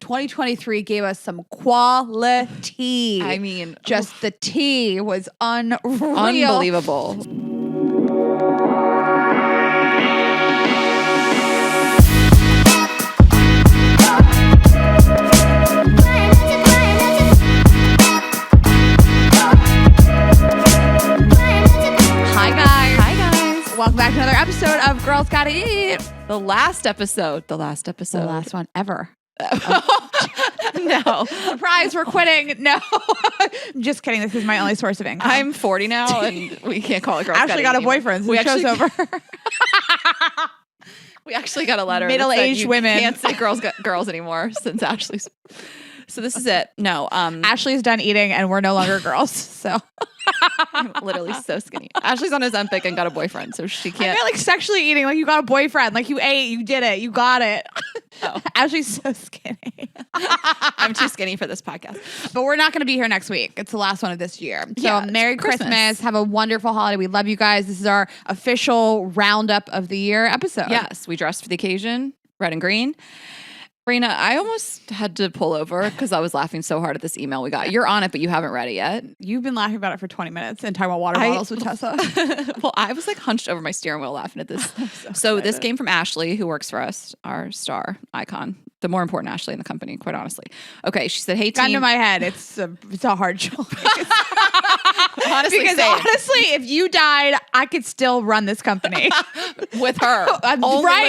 2023 gave us some quality. I mean, just the tea was unreal. Unbelievable. Welcome back to another episode of Girls Gotta Eat. The last episode. The last one ever. No. Surprise, we're quitting. No. Just kidding. This is my only source of income. I'm 40 now and we can't call it Girls Gotta Eat. Ashley got a boyfriend. So we chose over. We actually got a letter. Middle-aged women. Can't say girls anymore since Ashley's. So this is it. No. Ashley's done eating and we're no longer girls. So I'm literally so skinny. Ashley's on Ozempic and got a boyfriend, so she can't. I mean, like sexually eating, like you got a boyfriend, like you ate, you did it, you got it. Oh. Ashley's so skinny. I'm too skinny for this podcast. But we're not going to be here next week. It's the last one of this year. So yeah, Merry Christmas. Have a wonderful holiday. We love you guys. This is our official roundup of the year episode. Yes, we dressed for the occasion, red and green. Rayna, I almost had to pull over because I was laughing so hard at this email we got. You're on it, but you haven't read it yet. You've been laughing about it for 20 minutes and talking about water bottles with Tessa. Well, I was like hunched over my steering wheel laughing at this. So this came from Ashley, who works for us, our star icon, the more important Ashley in the company, quite honestly. Okay, she said, "Hey, team." Got into my head. It's a hard choice. Honestly, because honestly, if you died, I could still run this company with her. Right, with her.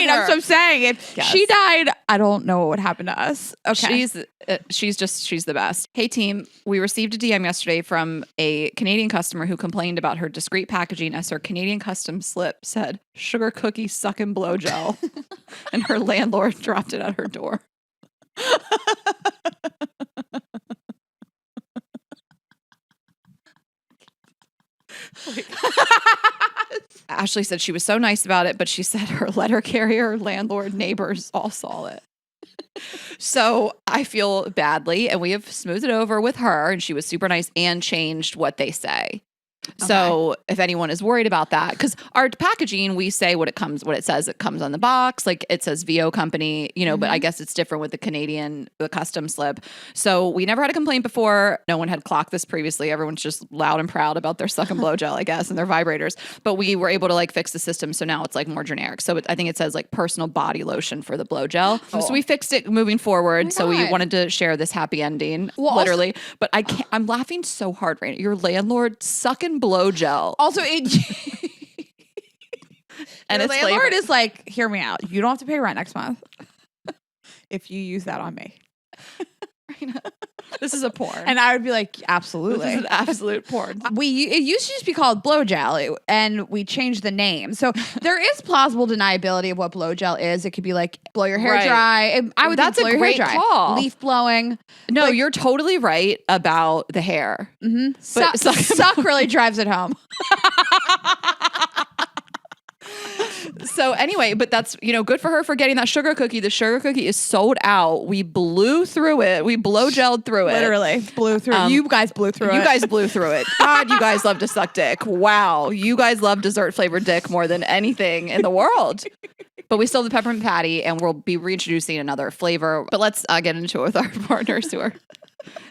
That's what I'm saying. If she died, I don't know what would happen to us. Okay, she's the best. Hey team, we received a DM yesterday from a Canadian customer who complained about her discreet packaging as her Canadian custom slip said "sugar cookie suck and blow gel," and her landlord dropped it at her door. Ashley said she was so nice about it, but she said her letter carrier, landlord, neighbors all saw it. So I feel badly, and we have smoothed it over with her, and she was super nice and changed what they say. Okay. So if anyone is worried about that, because our packaging, we say what it says it comes on the box. Like it says VO company, but I guess it's different with the custom slip. So we never had a complaint before. No one had clocked this previously. Everyone's just loud and proud about their suck and blow gel, I guess, and their vibrators. But we were able to like fix the system. So now it's like more generic. So I think it says like personal body lotion for the blow gel. Oh. So we fixed it moving forward. So we wanted to share this happy ending, literally. Also, but I'm laughing so hard right now. Your landlord sucking blow gel. Also, and the landlord is like, hear me out. You don't have to pay rent next month if you use that on me. This is a porn. And I would be like, absolutely. This is an absolute porn. It used to just be called blow gel, and we changed the name. So there is plausible deniability of what blow gel is. It could be like blow your hair dry. I would That's think blow a great your hair dry. call. Leaf blowing. No, you're totally right about the hair. Mm-hmm. Suck really drives it home. So anyway, but that's, good for her for getting that sugar cookie. The sugar cookie is sold out. We blew through it. We blow gelled through it. Literally blew through it. You guys blew through it. You guys blew through it. God, you guys love to suck dick. Wow. You guys love dessert flavored dick more than anything in the world. But we still have the peppermint patty, and we'll be reintroducing another flavor. But let's get into it with our partners who are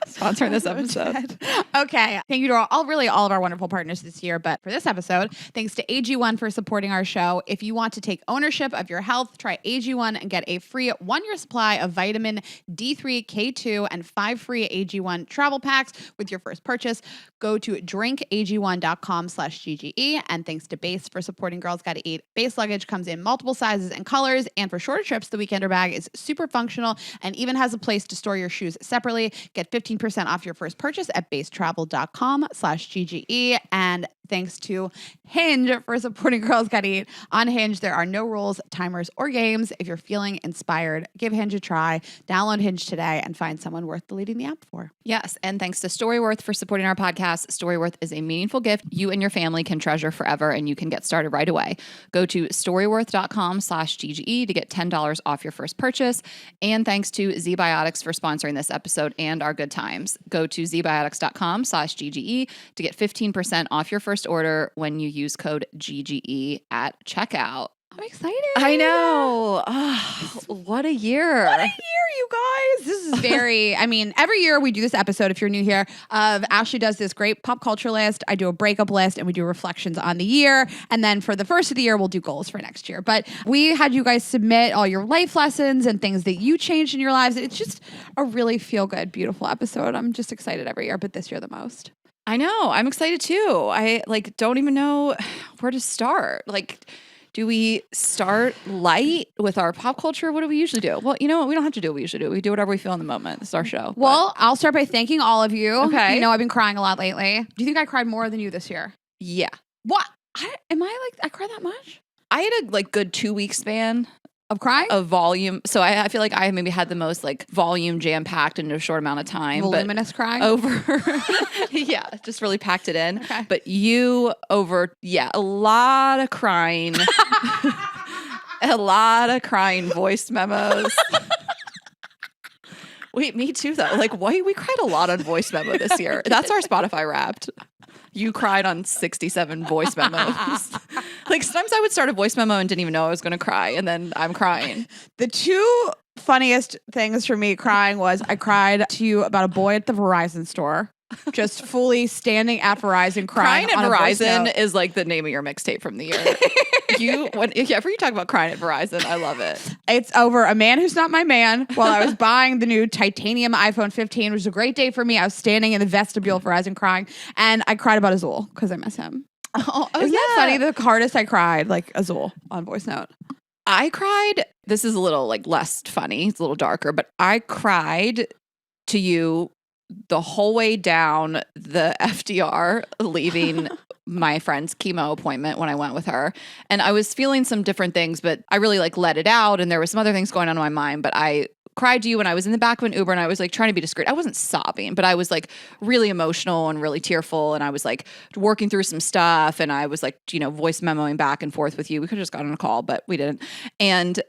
sponsoring this episode. Okay. Thank you to all of our wonderful partners this year. But for this episode, thanks to AG1 for supporting our show. If you want to take ownership of your health, try AG1 and get a free 1-year supply of vitamin D3, K2, and 5 free AG1 travel packs with your first purchase. Go to drinkag1.com/GGE. And thanks to Base for supporting Girls Gotta Eat. Base luggage comes in multiple sizes and colors. And for shorter trips, the Weekender bag is super functional and even has a place to store your shoes separately. Get 15% off your first purchase at basetravel.com/GGE. And thanks to Hinge for supporting Girls Gotta Eat. On Hinge, there are no rules, timers, or games. If you're feeling inspired, give Hinge a try. Download Hinge today and find someone worth deleting the app for. Yes, and thanks to Storyworth for supporting our podcast. Storyworth is a meaningful gift you and your family can treasure forever, and you can get started right away. Go to storyworth.com/GGE to get $10 off your first purchase. And thanks to ZBiotics for sponsoring this episode and our good times. Go to zbiotics.com/GGE to get 15% off your first order when you use code GGE at checkout. I'm excited. I know. Oh, what a year. What a year, you guys. This is very, I mean, every year we do this episode, if you're new here, of Ashley does this great pop culture list. I do a breakup list and we do reflections on the year. And then for the first of the year, we'll do goals for next year. But we had you guys submit all your life lessons and things that you changed in your lives. It's just a really feel good, beautiful episode. I'm just excited every year, but this year the most. I know. I'm excited too. I don't even know where to start. Do we start light with our pop culture? What do we usually do? Well, you know what? We don't have to do what we usually do. We do whatever we feel in the moment. It's our show. Well, I'll start by thanking all of you. Okay. You know, I've been crying a lot lately. Do you think I cried more than you this year? Yeah. What? I cried that much? I had a good 2-week span Of crying? of volume. So I feel like I maybe had the most volume jam packed into a short amount of time. Voluminous crying? Over, yeah, just really packed it in. Okay. But you a lot of crying, a lot of crying voice memos. Wait, me too though. We cried a lot on voice memo this year. That's our Spotify Wrapped. You cried on 67 voice memos. Sometimes I would start a voice memo and didn't even know I was going to cry, and then I'm crying. The two funniest things for me crying was I cried to you about a boy at the Verizon store, just fully standing at Verizon crying. Crying at on a voice Verizon note. is the name of your mixtape from the year. Whenever you talk about crying at Verizon, I love it. It's over a man who's not my man while I was buying the new titanium iPhone 15, which was a great day for me. I was standing in the vestibule of Verizon crying, and I cried about Azul because I miss him. Isn't that funny? The hardest I cried, Azul on voice note. I cried. This is a little less funny. It's a little darker, but I cried to you the whole way down the FDR leaving my friend's chemo appointment when I went with her. And I was feeling some different things, but I really let it out. And there was some other things going on in my mind, but I cried to you when I was in the back of an Uber and I was trying to be discreet. I wasn't sobbing, but I was really emotional and really tearful. And I was working through some stuff. And I was voice memoing back and forth with you. We could have just gotten on a call, but we didn't. And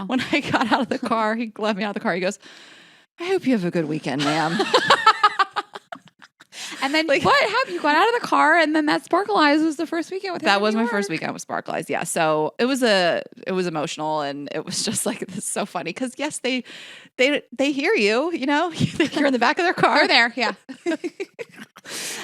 when I got out of the car, he let me out of the car. He goes, I hope you have a good weekend, ma'am. And then what happened? You got out of the car, and then that Sparkle Eyes was the first weekend with him. That was my first weekend with Sparkle Eyes. Yeah, so it was emotional, and it was just this is so funny because yes, they hear you. You know, you're in the back of their car. They're there, yeah.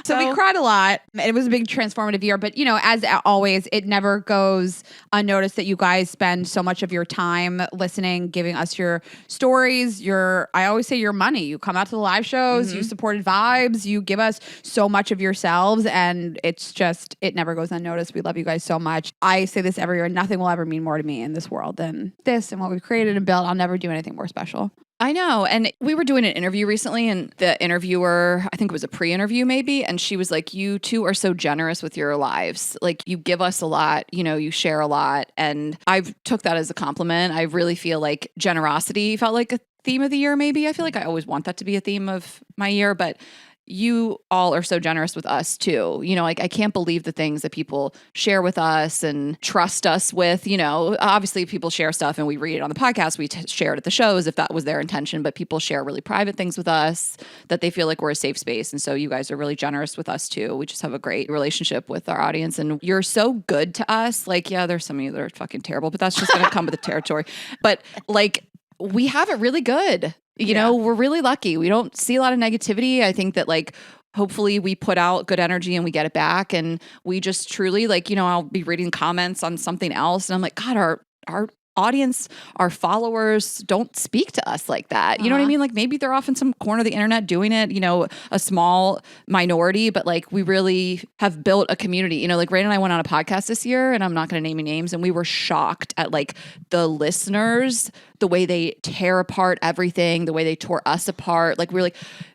So we cried a lot. It was a big transformative year, but as always, it never goes unnoticed that you guys spend so much of your time listening, giving us your stories, I always say your money. You come out to the live shows, you supported Vibes, you give us so much of yourselves, and it never goes unnoticed. We love you guys so much. I say this every year, nothing will ever mean more to me in this world than this and what we've created and built. I'll never do anything more special. I know. And we were doing an interview recently, and the interviewer, I think it was a pre-interview maybe, and she was like, you two are so generous with your lives. You give us a lot, you share a lot. And I took that as a compliment. I really feel generosity felt like a theme of the year maybe. I feel I always want that to be a theme of my year, but you all are so generous with us too. I can't believe the things that people share with us and trust us with. Obviously people share stuff and we read it on the podcast. We share it at the shows if that was their intention, but people share really private things with us that they feel we're a safe space. And so you guys are really generous with us too. We just have a great relationship with our audience, and you're so good to us. Yeah, there's some of you that are fucking terrible, but that's just going to come with the territory. But we have it really good. You know, we're really lucky. We don't see a lot of negativity. I think that hopefully we put out good energy and we get it back. And we just truly I'll be reading comments on something else and I'm God, our audience, our followers don't speak to us like that. You know what I mean? Maybe they're off in some corner of the internet doing it, a small minority, but we really have built a community. Rayna and I went on a podcast this year, and I'm not going to name any names, and we were shocked at the listeners, the way they tear apart everything, the way they tore us apart. We're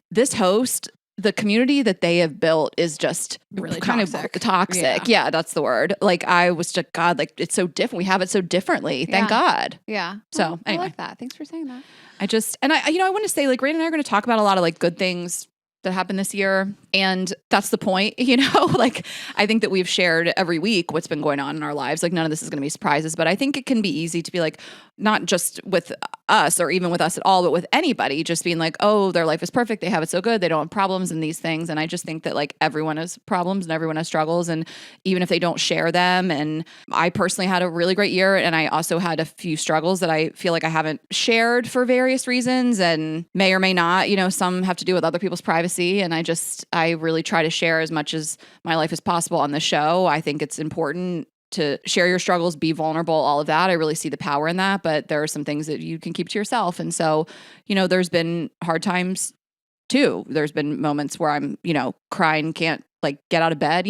this host, the community that they have built is just really kind of toxic. Yeah, that's the word. I was just, God, it's so different. We have it so differently. Thank God. Yeah. So anyway. I like that. Thanks for saying that. I want to say, Rayna and I are going to talk about a lot of good things that happened this year. And that's the point, like I think that we've shared every week what's been going on in our lives. Like none of this is going to be surprises, but I think it can be easy to be like, not just with us or even with us at all, but with anybody just being like, oh, their life is perfect. They have it so good. They don't have problems and these things. And I just think that like everyone has problems and everyone has struggles. And even if they don't share them, and I personally had a really great year. And I also had a few struggles that I feel like I haven't shared for various reasons and may or may not, some have to do with other people's privacy. And I really try to share as much as my life as possible on the show. I think it's important to share your struggles, be vulnerable, all of that. I really see the power in that, but there are some things that you can keep to yourself. And so, there's been hard times too. There's been moments where I'm, crying, can't like get out of bed.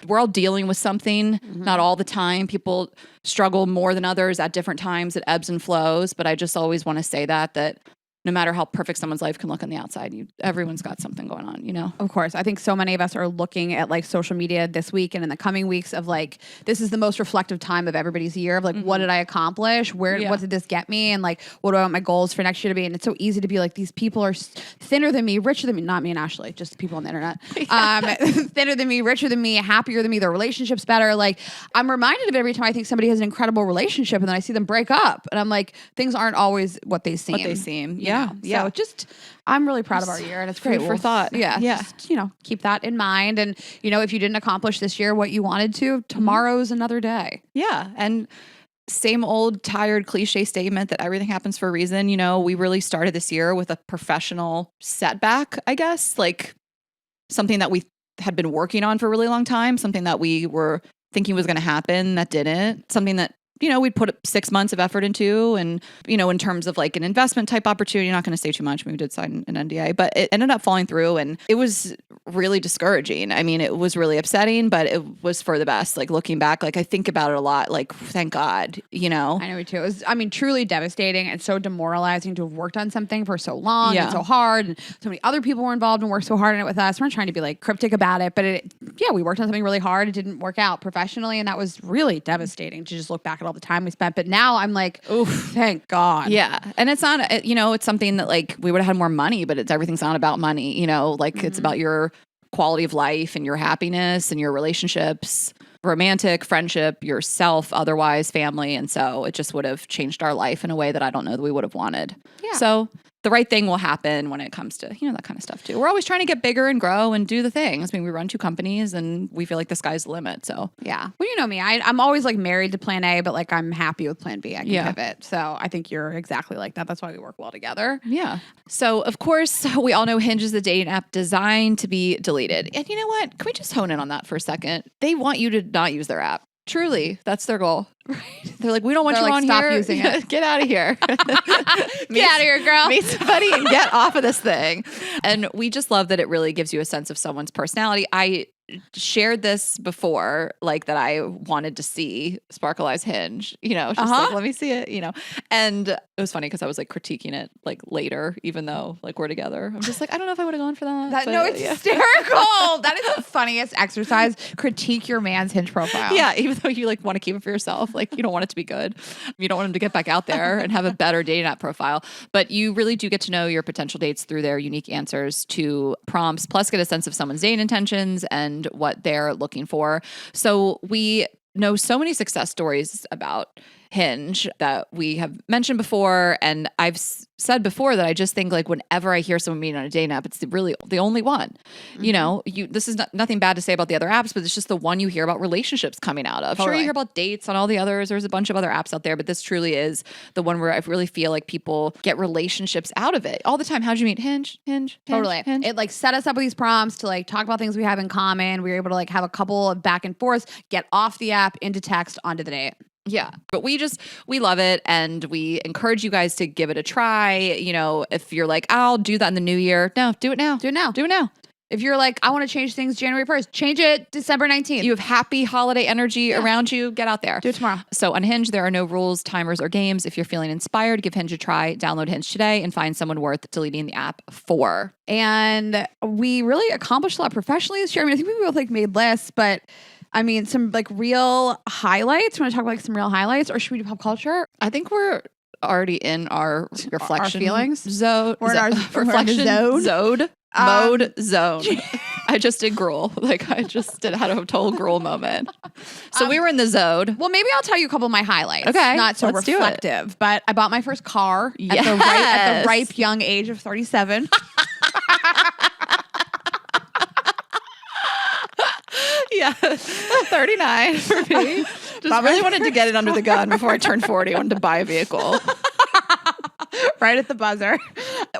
We're all dealing with something, not all the time. People struggle more than others at different times. It ebbs and flows. But I just always want to say that no matter how perfect someone's life can look on the outside, everyone's got something going on, Of course. I think so many of us are looking at like social media this week and in the coming weeks of like, this is the most reflective time of everybody's year of like, what did I accomplish? What did this get me? And like, what do I want my goals for next year to be? And it's so easy to be like, these people are thinner than me, richer than me, not me and Ashley, just people on the internet, thinner than me, richer than me, happier than me, their relationship's better. Like I'm reminded of it every time I think somebody has an incredible relationship and then I see them break up and I'm like, things aren't always what they seem. Yeah. So I'm really proud of our year and it's great for thought. Yeah. Just, keep that in mind. And, if you didn't accomplish this year what you wanted to, tomorrow's another day. Yeah. And same old tired cliche statement that everything happens for a reason. We really started this year with a professional setback, I guess, like something that we had been working on for a really long time, something that we were thinking was going to happen that didn't, something that we'd put 6 months of effort into. And, in terms of like an investment type opportunity, not going to say too much. We did sign an NDA, but it ended up falling through and it was really discouraging. I mean, it was really upsetting, but it was for the best. Like looking back, like I think about it a lot, like thank God, I know me too. It was, truly devastating and so demoralizing to have worked on something for so long and so hard. And so many other people were involved and worked so hard on it with us. We're not trying to be like cryptic about it, but we worked on something really hard. It didn't work out professionally. And that was really devastating to just look back at all the time we spent. But now I'm like, oof, thank God. Yeah. And it's not, it's something that like we would have had more money, but everything's not about money, it's about your quality of life and your happiness and your relationships, romantic, friendship, yourself, otherwise family. And so it just would have changed our life in a way that I don't know that we would have wanted. Yeah. So the right thing will happen when it comes to, that kind of stuff too. We're always trying to get bigger and grow and do the things. I mean, we run 2 companies and we feel like the sky's the limit. So yeah. Well, you know me, I'm always like married to plan A, but like I'm happy with plan B. I can pivot. So I think you're exactly like that. That's why we work well together. Yeah. So of course we all know Hinge is a dating app designed to be deleted. And you know what? Can we just hone in on that for a second? They want you to not use their app. Truly, that's their goal. Right. They're like, we don't want you on stop here. Using it. Get out of here. Get out of here, girl. Meet somebody and get off of this thing. And we just love that it really gives you a sense of someone's personality. I shared this before, like that I wanted to see Sparkle Eyes Hinge, just like, let me see it, and it was funny because I was like critiquing it like later, even though like we're together. I'm just like, I don't know if I would have gone for that. No, it's hysterical. That is the funniest exercise. Critique your man's Hinge profile. Yeah. Even though you like want to keep it for yourself, like you don't want it to be good. You don't want him to get back out there and have a better dating app profile, but you really do get to know your potential dates through their unique answers to prompts, plus get a sense of someone's dating intentions and what they're looking for. So we know so many success stories about Hinge that we have mentioned before. And I've said before that I just think like whenever I hear someone meeting on a dating app, it's really the only one. This is nothing bad to say about the other apps, but it's just the one you hear about relationships coming out of. Totally. Sure, you hear about dates on all the others. There's a bunch of other apps out there, but this truly is the one where I really feel like people get relationships out of it all the time. How'd you meet? Hinge. Totally. Hinge. It like set us up with these prompts to like talk about things we have in common. We were able to like have a couple of back and forths, get off the app, into text, onto the date. Yeah. But we love it. And we encourage you guys to give it a try. If you're like, I'll do that in the new year. No, do it now. Do it now. Do it now. If you're like, I want to change things January 1st, change it December 19th. You have happy holiday energy around you. Get out there. Do it tomorrow. So on Hinge, there are no rules, timers, or games. If you're feeling inspired, give Hinge a try. Download Hinge today and find someone worth deleting the app for. And we really accomplished a lot professionally this year. I mean, I think we both like made lists, but I mean, some like real highlights. Want to talk about like some real highlights, or should we do pop culture? I think we're already in our reflection feelings zone. We're in our reflection zone. Mode zone. I just did gruel. Like I just had a total gruel moment. So we were in the Zode. Well, maybe I'll tell you a couple of my highlights. Okay, Not so let's do it. reflective, but I bought my first car at Yes. the ripe young age of 37. Yeah, 39 for me. Just really wanted to get it under the gun before I turned 40. I wanted to buy a vehicle. Right at the buzzer.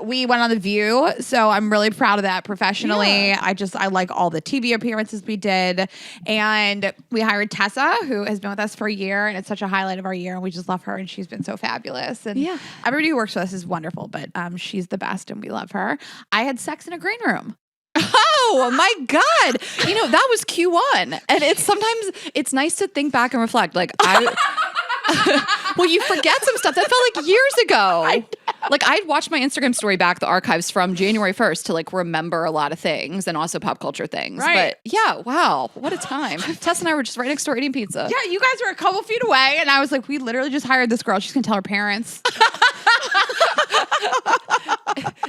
We went on The View, so I'm really proud of that professionally. Yeah. I like all the TV appearances we did. And we hired Tessa, who has been with us for a year, and it's such a highlight of our year, and we just love her, and she's been so fabulous. And Yeah. everybody who works with us is wonderful, but she's the best, and we love her. I had sex in a green room. Oh my God. You know, that was Q1. And sometimes it's nice to think back and reflect. Like well, you forget some stuff that felt like years ago. I'd watched my Instagram story back, the archives from January 1st to like remember a lot of things and also pop culture things. Right. But yeah, wow, what a time. Tess and I were just right next door eating pizza. Yeah, you guys were a couple feet away, and I was like, we literally just hired this girl. She's going to tell her parents.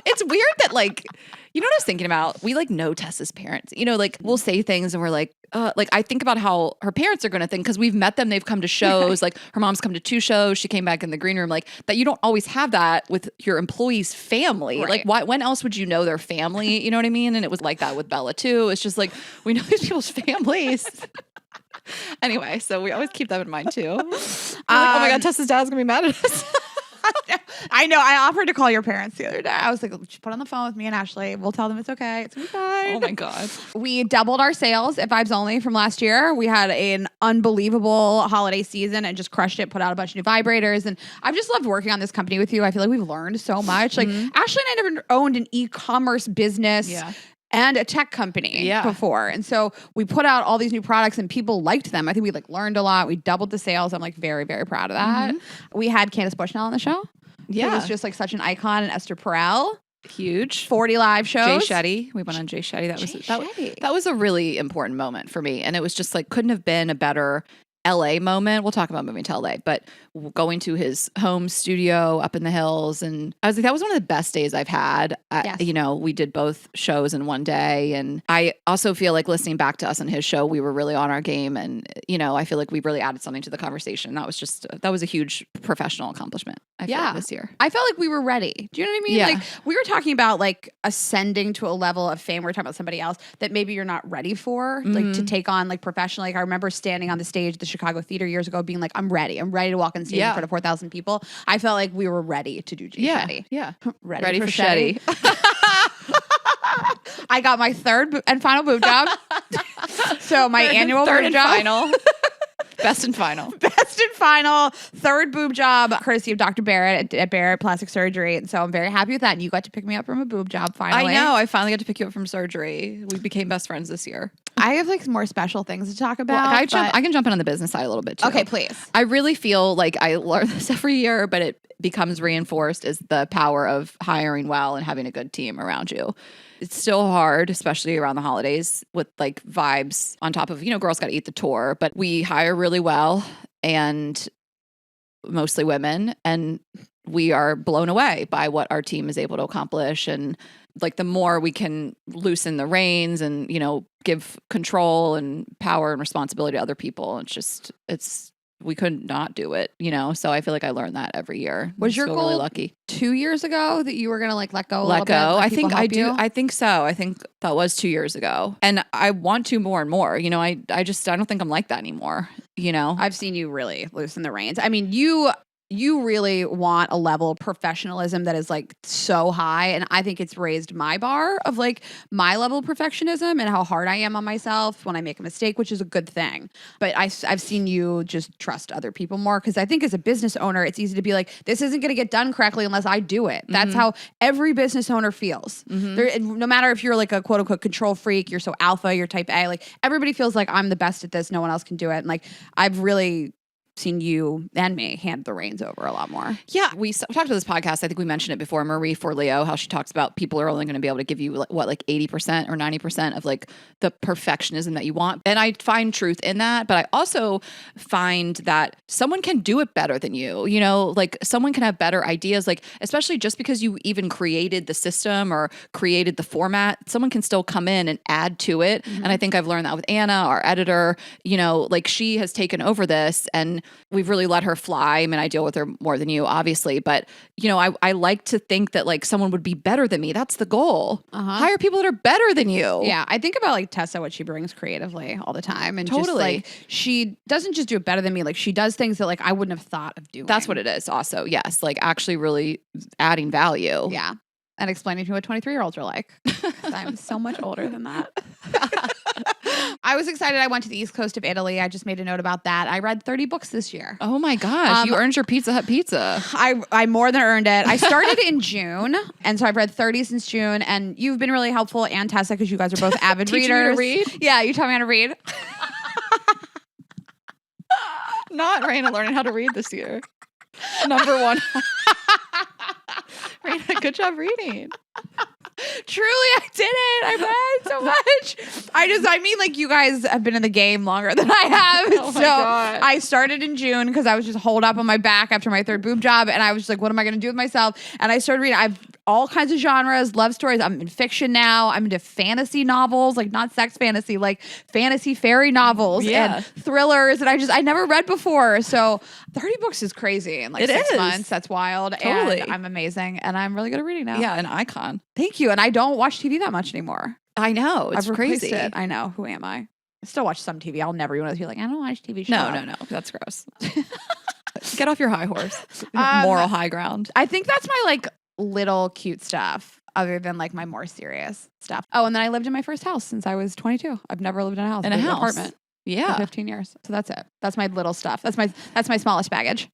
It's weird that like, you know what I was thinking about? We like know Tessa's parents. You know, like we'll say things and we're like I think about how her parents are going to think because we've met them. They've come to shows. Like her mom's come to 2 shows. She came back in the green room. Like that you don't always have that with your employees' family. Right. Like when else would you know their family? You know what I mean? And it was like that with Bella too. It's just like we know these people's families. Anyway, so we always keep that in mind too. We're like, oh my God, Tessa's dad's going to be mad at us. I know. I offered to call your parents the other day. I was like, just put on the phone with me and Ashley. We'll tell them it's okay. It's gonna be fine. Oh my God. We doubled our sales at Vibes Only from last year. We had an unbelievable holiday season and just crushed it, put out a bunch of new vibrators. And I've just loved working on this company with you. I feel like we've learned so much. Like Ashley and I never owned an e-commerce business. Yeah. And a tech company before. And so we put out all these new products and people liked them. I think we like learned a lot. We doubled the sales. I'm like very, very proud of that. We had Candace Bushnell on the show. Yeah. It was just like such an icon. And Esther Perel. Huge. 40 live shows. Jay Shetty. We went on Jay Shetty. Shetty. That was a really important moment for me. And it was just like, couldn't have been a better LA moment. We'll talk about moving to LA, but going to his home studio up in the hills. And I was like, that was one of the best days I've had. Yes. You know, we did both shows in one day. And I also feel like listening back to us on his show, we were really on our game. And, you know, I feel like we really added something to the conversation. That was a huge professional accomplishment. I feel like this year. I felt like we were ready. Do you know what I mean? Yeah. Like we were talking about like ascending to a level of fame. We were talking about somebody else that maybe you're not ready for, like to take on like professionally. Like I remember standing on the stage at the Chicago Theater years ago being like, I'm ready. I'm ready to walk on stage in front of 4,000 people. I felt like we were ready to do Jay Shetty. Yeah. Ready for Shetty. I got my third and final boob job. So my annual third boob and job. final. Best and final. Best and final third boob job, courtesy of Dr. Barrett at Barrett Plastic Surgery. And so I'm very happy with that. And you got to pick me up from a boob job finally. I know. I finally got to pick you up from surgery. We became best friends this year. I have like more special things to talk about. Well, I can jump in on the business side a little bit too. Okay, please. I really feel like I learn this every year, but it becomes reinforced is the power of hiring well and having a good team around you. It's still hard, especially around the holidays with like vibes on top of, you know, girls got to eat the tour, but we hire really well and mostly women. And we are blown away by what our team is able to accomplish. And like the more we can loosen the reins and, you know, give control and power and responsibility to other people, we couldn't not do it, you know? So I feel like I learned that every year. Was your goal really lucky 2 years ago that you were going to like let go? Let go. I think I do. You? I think so. I think that was 2 years ago. And I want to more and more, you know, I don't think I'm like that anymore. You know, I've seen you really loosen the reins. I mean, you really want a level of professionalism that is like so high. And I think it's raised my bar of like my level of perfectionism and how hard I am on myself when I make a mistake, which is a good thing. But I've seen you just trust other people more. Cause I think as a business owner, it's easy to be like, this isn't going to get done correctly unless I do it. That's how every business owner feels. No matter if you're like a quote unquote control freak, you're so alpha, you're type A, like everybody feels like I'm the best at this. No one else can do it. And like, I've really seen you and me hand the reins over a lot more. Yeah, we talked about this podcast. I think we mentioned it before. Marie Forleo, how she talks about people are only going to be able to give you like 80% or 90% of like the perfectionism that you want. And I find truth in that. But I also find that someone can do it better than you. You know, like someone can have better ideas, like especially just because you even created the system or created the format, someone can still come in and add to it. Mm-hmm. And I think I've learned that with Anna, our editor. You know, like she has taken over this and we've really let her fly. I mean, I deal with her more than you, obviously, but you know, I like to think that like someone would be better than me. That's the goal. Hire people that are better than you. Yeah, I think about like Tessa, what she brings creatively all the time, and Totally. just like she doesn't just do it better than me. Like she does things that like I wouldn't have thought of doing. That's what it is. Also, yes, like actually really adding value. Yeah, and explaining to me what 23-year-olds are like. 'Cause I'm so much older than that. I was excited. I went to the East Coast of Italy. I just made a note about that. I read 30 books this year. Oh my gosh, you earned your Pizza Hut pizza. I more than earned it. I started in June, and so I've read 30 since June. And you've been really helpful, and Tessa, because you guys are both avid Teaching you readers. to read? Yeah, you taught me how to read. Not Rayna learning how to read this year. Number one. Rayna, good job reading. Truly, I did it. I read so much. I mean, like you guys have been in the game longer than I have. Oh my so God. I started in June because I was just holed up on my back after my third boob job. And I was just like, what am I going to do with myself? And I started reading. I've all kinds of genres, love stories. I'm in fiction now. I'm into fantasy novels, like not sex fantasy, like fantasy fairy novels and thrillers. And I never read before. So 30 books is crazy in like 6 months. That's wild. Totally. And I'm amazing. And I'm really good at reading now. Yeah, an icon. Thank you. And I don't watch TV that much anymore. I know. It's I've replaced crazy. it. I know. Who am I? I still watch some TV. I'll never be one of those people like, I don't watch TV shows. No. That's gross. Get off your high horse. Moral high ground. I think that's my like little cute stuff other than like my more serious stuff. Oh, and then I lived in my first house since I was 22. I've never lived in a house. In a I've lived house. apartment Yeah. for 15 years. So that's it. That's my little stuff. That's my smallest baggage.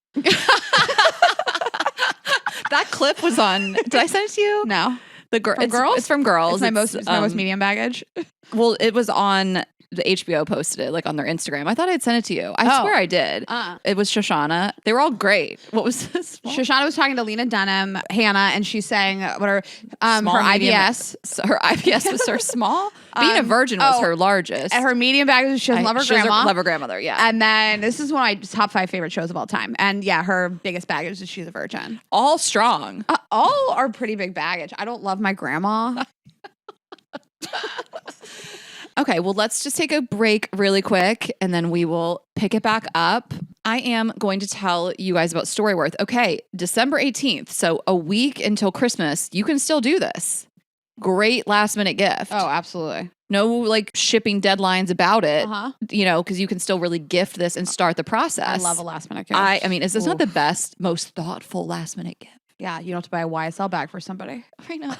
That clip was on. Did I send it to you? No. The From Girls? It's from Girls. It's my most medium baggage. Well, it was on the HBO posted it like on their Instagram. I thought I'd sent it to you. I swear I did. It was Shoshana. They were all great. What was this? Shoshana was talking to Lena Dunham, Hannah, and she's saying what her Small, medium- IBS. So her IBS was her small. Being a virgin was her largest. And her medium baggage, she doesn't love her grandma. Love her grandmother, yeah. And then this is one of my top 5 favorite shows of all time. And yeah, her biggest baggage is she's a virgin. All strong. All are pretty big baggage. I don't love my grandma. Okay, well, let's just take a break really quick and then we will pick it back up. I am going to tell you guys about Storyworth. Okay, December 18th, so a week until Christmas, you can still do this. Great last minute gift. Oh, absolutely. No like shipping deadlines about it, you know, because you can still really gift this and start the process. I love a last minute gift. I mean, is this not the best, most thoughtful last minute gift? Yeah, you don't have to buy a YSL bag for somebody. I know.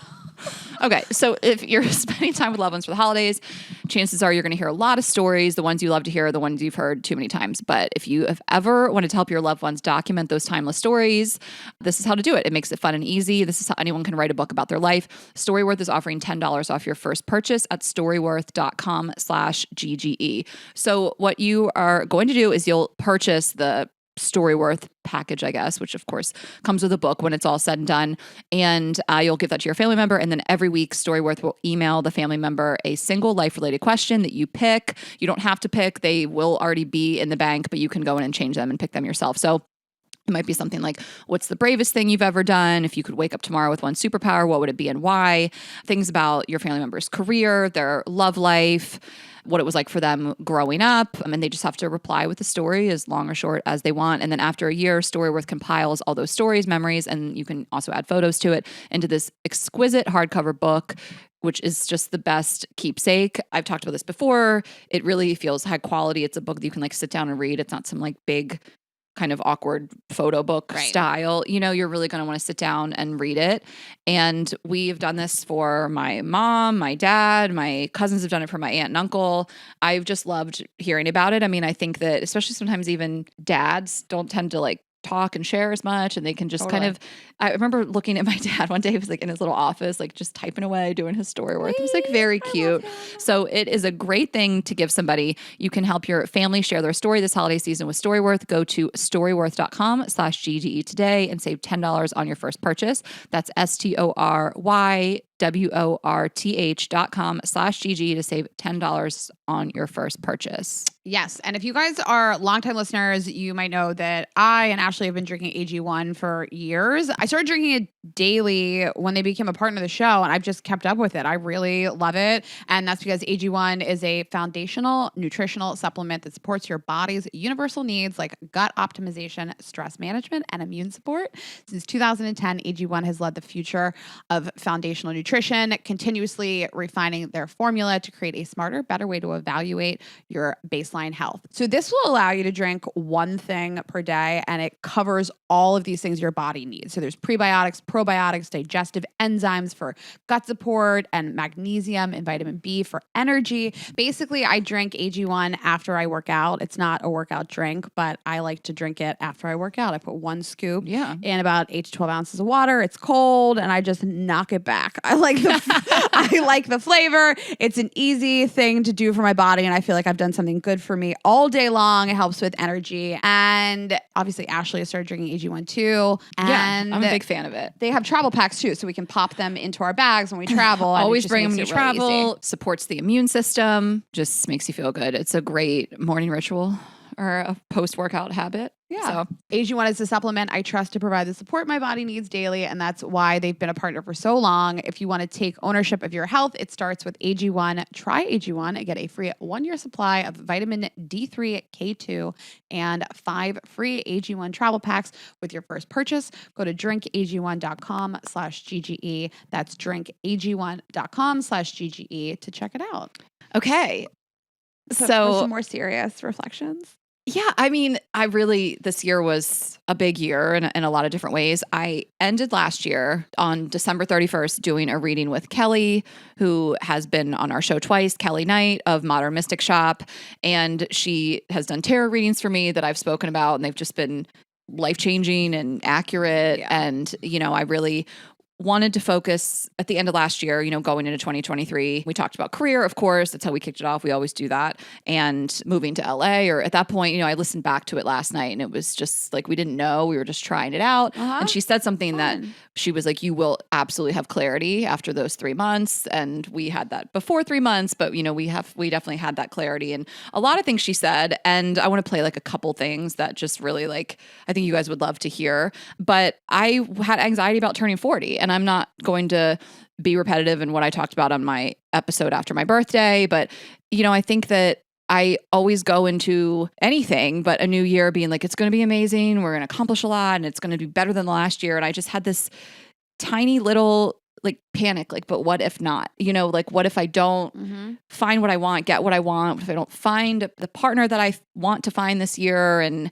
Okay, so if you're spending time with loved ones for the holidays, chances are you're going to hear a lot of stories. The ones you love to hear are the ones you've heard too many times. But if you have ever wanted to help your loved ones document those timeless stories, this is how to do it. It makes it fun and easy. This is how anyone can write a book about their life. Storyworth is offering $10 off your first purchase at storyworth.com/GGE. So what you are going to do is you'll purchase the Storyworth package, I guess, which of course comes with a book when it's all said and done. And you'll give that to your family member. And then every week, Storyworth will email the family member a single life-related question that you pick. You don't have to pick. They will already be in the bank, but you can go in and change them and pick them yourself. So it might be something like, what's the bravest thing you've ever done? If you could wake up tomorrow with one superpower, what would it be and why? Things about your family member's career, their love life, what it was like for them growing up. And they just have to reply with a story as long or short as they want. And then after a year, Storyworth compiles all those stories, memories, and you can also add photos to it into this exquisite hardcover book, which is just the best keepsake. I've talked about this before. It really feels high quality. It's a book that you can like sit down and read. It's not some like big kind of awkward photo book style. You know, you're really going to want to sit down and read it. And we've done this for my mom, my dad, my cousins have done it for my aunt and uncle. I've just loved hearing about it. I mean, I think that especially sometimes even dads don't tend to like talk and share as much, and they can just kind Totally. of, I remember looking at my dad one day, he was like in his little office, like just typing away, doing his story worth. It was like very cute. So it is a great thing to give somebody. You can help your family share their story this holiday season with Storyworth. Go to storyworth.com/GGE today and save $10 on your first purchase. That's STORYWORTH.com/GG to save $10 on your first purchase. Yes. And if you guys are longtime listeners, you might know that I and Ashley have been drinking AG1 for years. I started drinking it daily when they became a partner of the show, and I've just kept up with it. I really love it. And that's because AG1 is a foundational nutritional supplement that supports your body's universal needs like gut optimization, stress management, and immune support. Since 2010, AG1 has led the future of foundational nutrition, continuously refining their formula to create a smarter, better way to evaluate your baseline health. So this will allow you to drink one thing per day, and it covers all of these things your body needs. So there's prebiotics, probiotics, digestive enzymes for gut support, and magnesium and vitamin B for energy. Basically, I drink AG1 after I work out. It's not a workout drink, but I like to drink it after I work out. I put one scoop in about 8 to 12 ounces of water. It's cold, and I just knock it back. I like the flavor. It's an easy thing to do for my body, and I feel like I've done something good for me all day long. It helps with energy. And obviously, Ashley has started drinking AG1 too. And I'm a big fan of it. they have travel packs too, so we can pop them into our bags when we travel. Always bring them when you makes it really travel. easy. Supports the immune system. Just makes you feel good. It's a great morning ritual or a post-workout habit. Yeah. So AG1 is a supplement I trust to provide the support my body needs daily, and that's why they've been a partner for so long. If you want to take ownership of your health, it starts with AG1. Try AG1 and get a free 1-year supply of vitamin D3, K2, and 5 free AG1 travel packs with your first purchase. Go to drinkag1.com/GGE. That's drinkag1.com/GGE to check it out. okay. So So some more serious reflections. yeah, I mean, this year was a big year in a lot of different ways. I ended last year on December 31st doing a reading with Kelly, who has been on our show twice, Kelly Knight of Modern Mystic Shop. And she has done tarot readings for me that I've spoken about, and they've just been life-changing and accurate. Yeah. And, I really wanted to focus at the end of last year, going into 2023. We talked about career, of course. That's how we kicked it off. We always do that. And moving to LA, or at that point, I listened back to it last night, and it was just like we didn't know. We were just trying it out. And she said something that she was like, you will absolutely have clarity after those 3 months. And we had that before 3 months, but we definitely had that clarity. And a lot of things she said. And I want to play like a couple things that just really I think you guys would love to hear. But I had anxiety about turning 40, and I'm not going to be repetitive in what I talked about on my episode after my birthday. But, I think that I always go into anything but a new year being like, it's going to be amazing. We're going to accomplish a lot, and it's going to be better than the last year. And I just had this tiny little panic, but what if not? What if I don't find what I want, get what I want? What if I don't find the partner that I want to find this year? And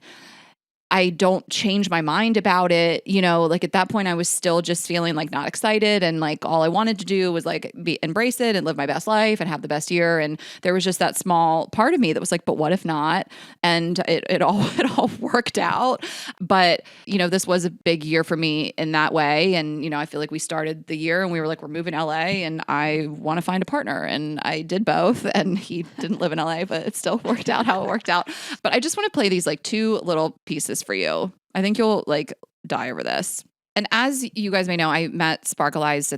I don't change my mind about it. At that point I was still just feeling not excited, and all I wanted to do was embrace it and live my best life and have the best year. And there was just that small part of me that was but what if not? And it all worked out. But, this was a big year for me in that way. And, I feel like we started the year and we were we're moving LA, and I want to find a partner. And I did both, and he didn't live in LA, but it still worked out how it worked out. But I just want to play these 2 little pieces for you. I think you'll die over this. And as you guys may know, I met Sparkle Eyes, I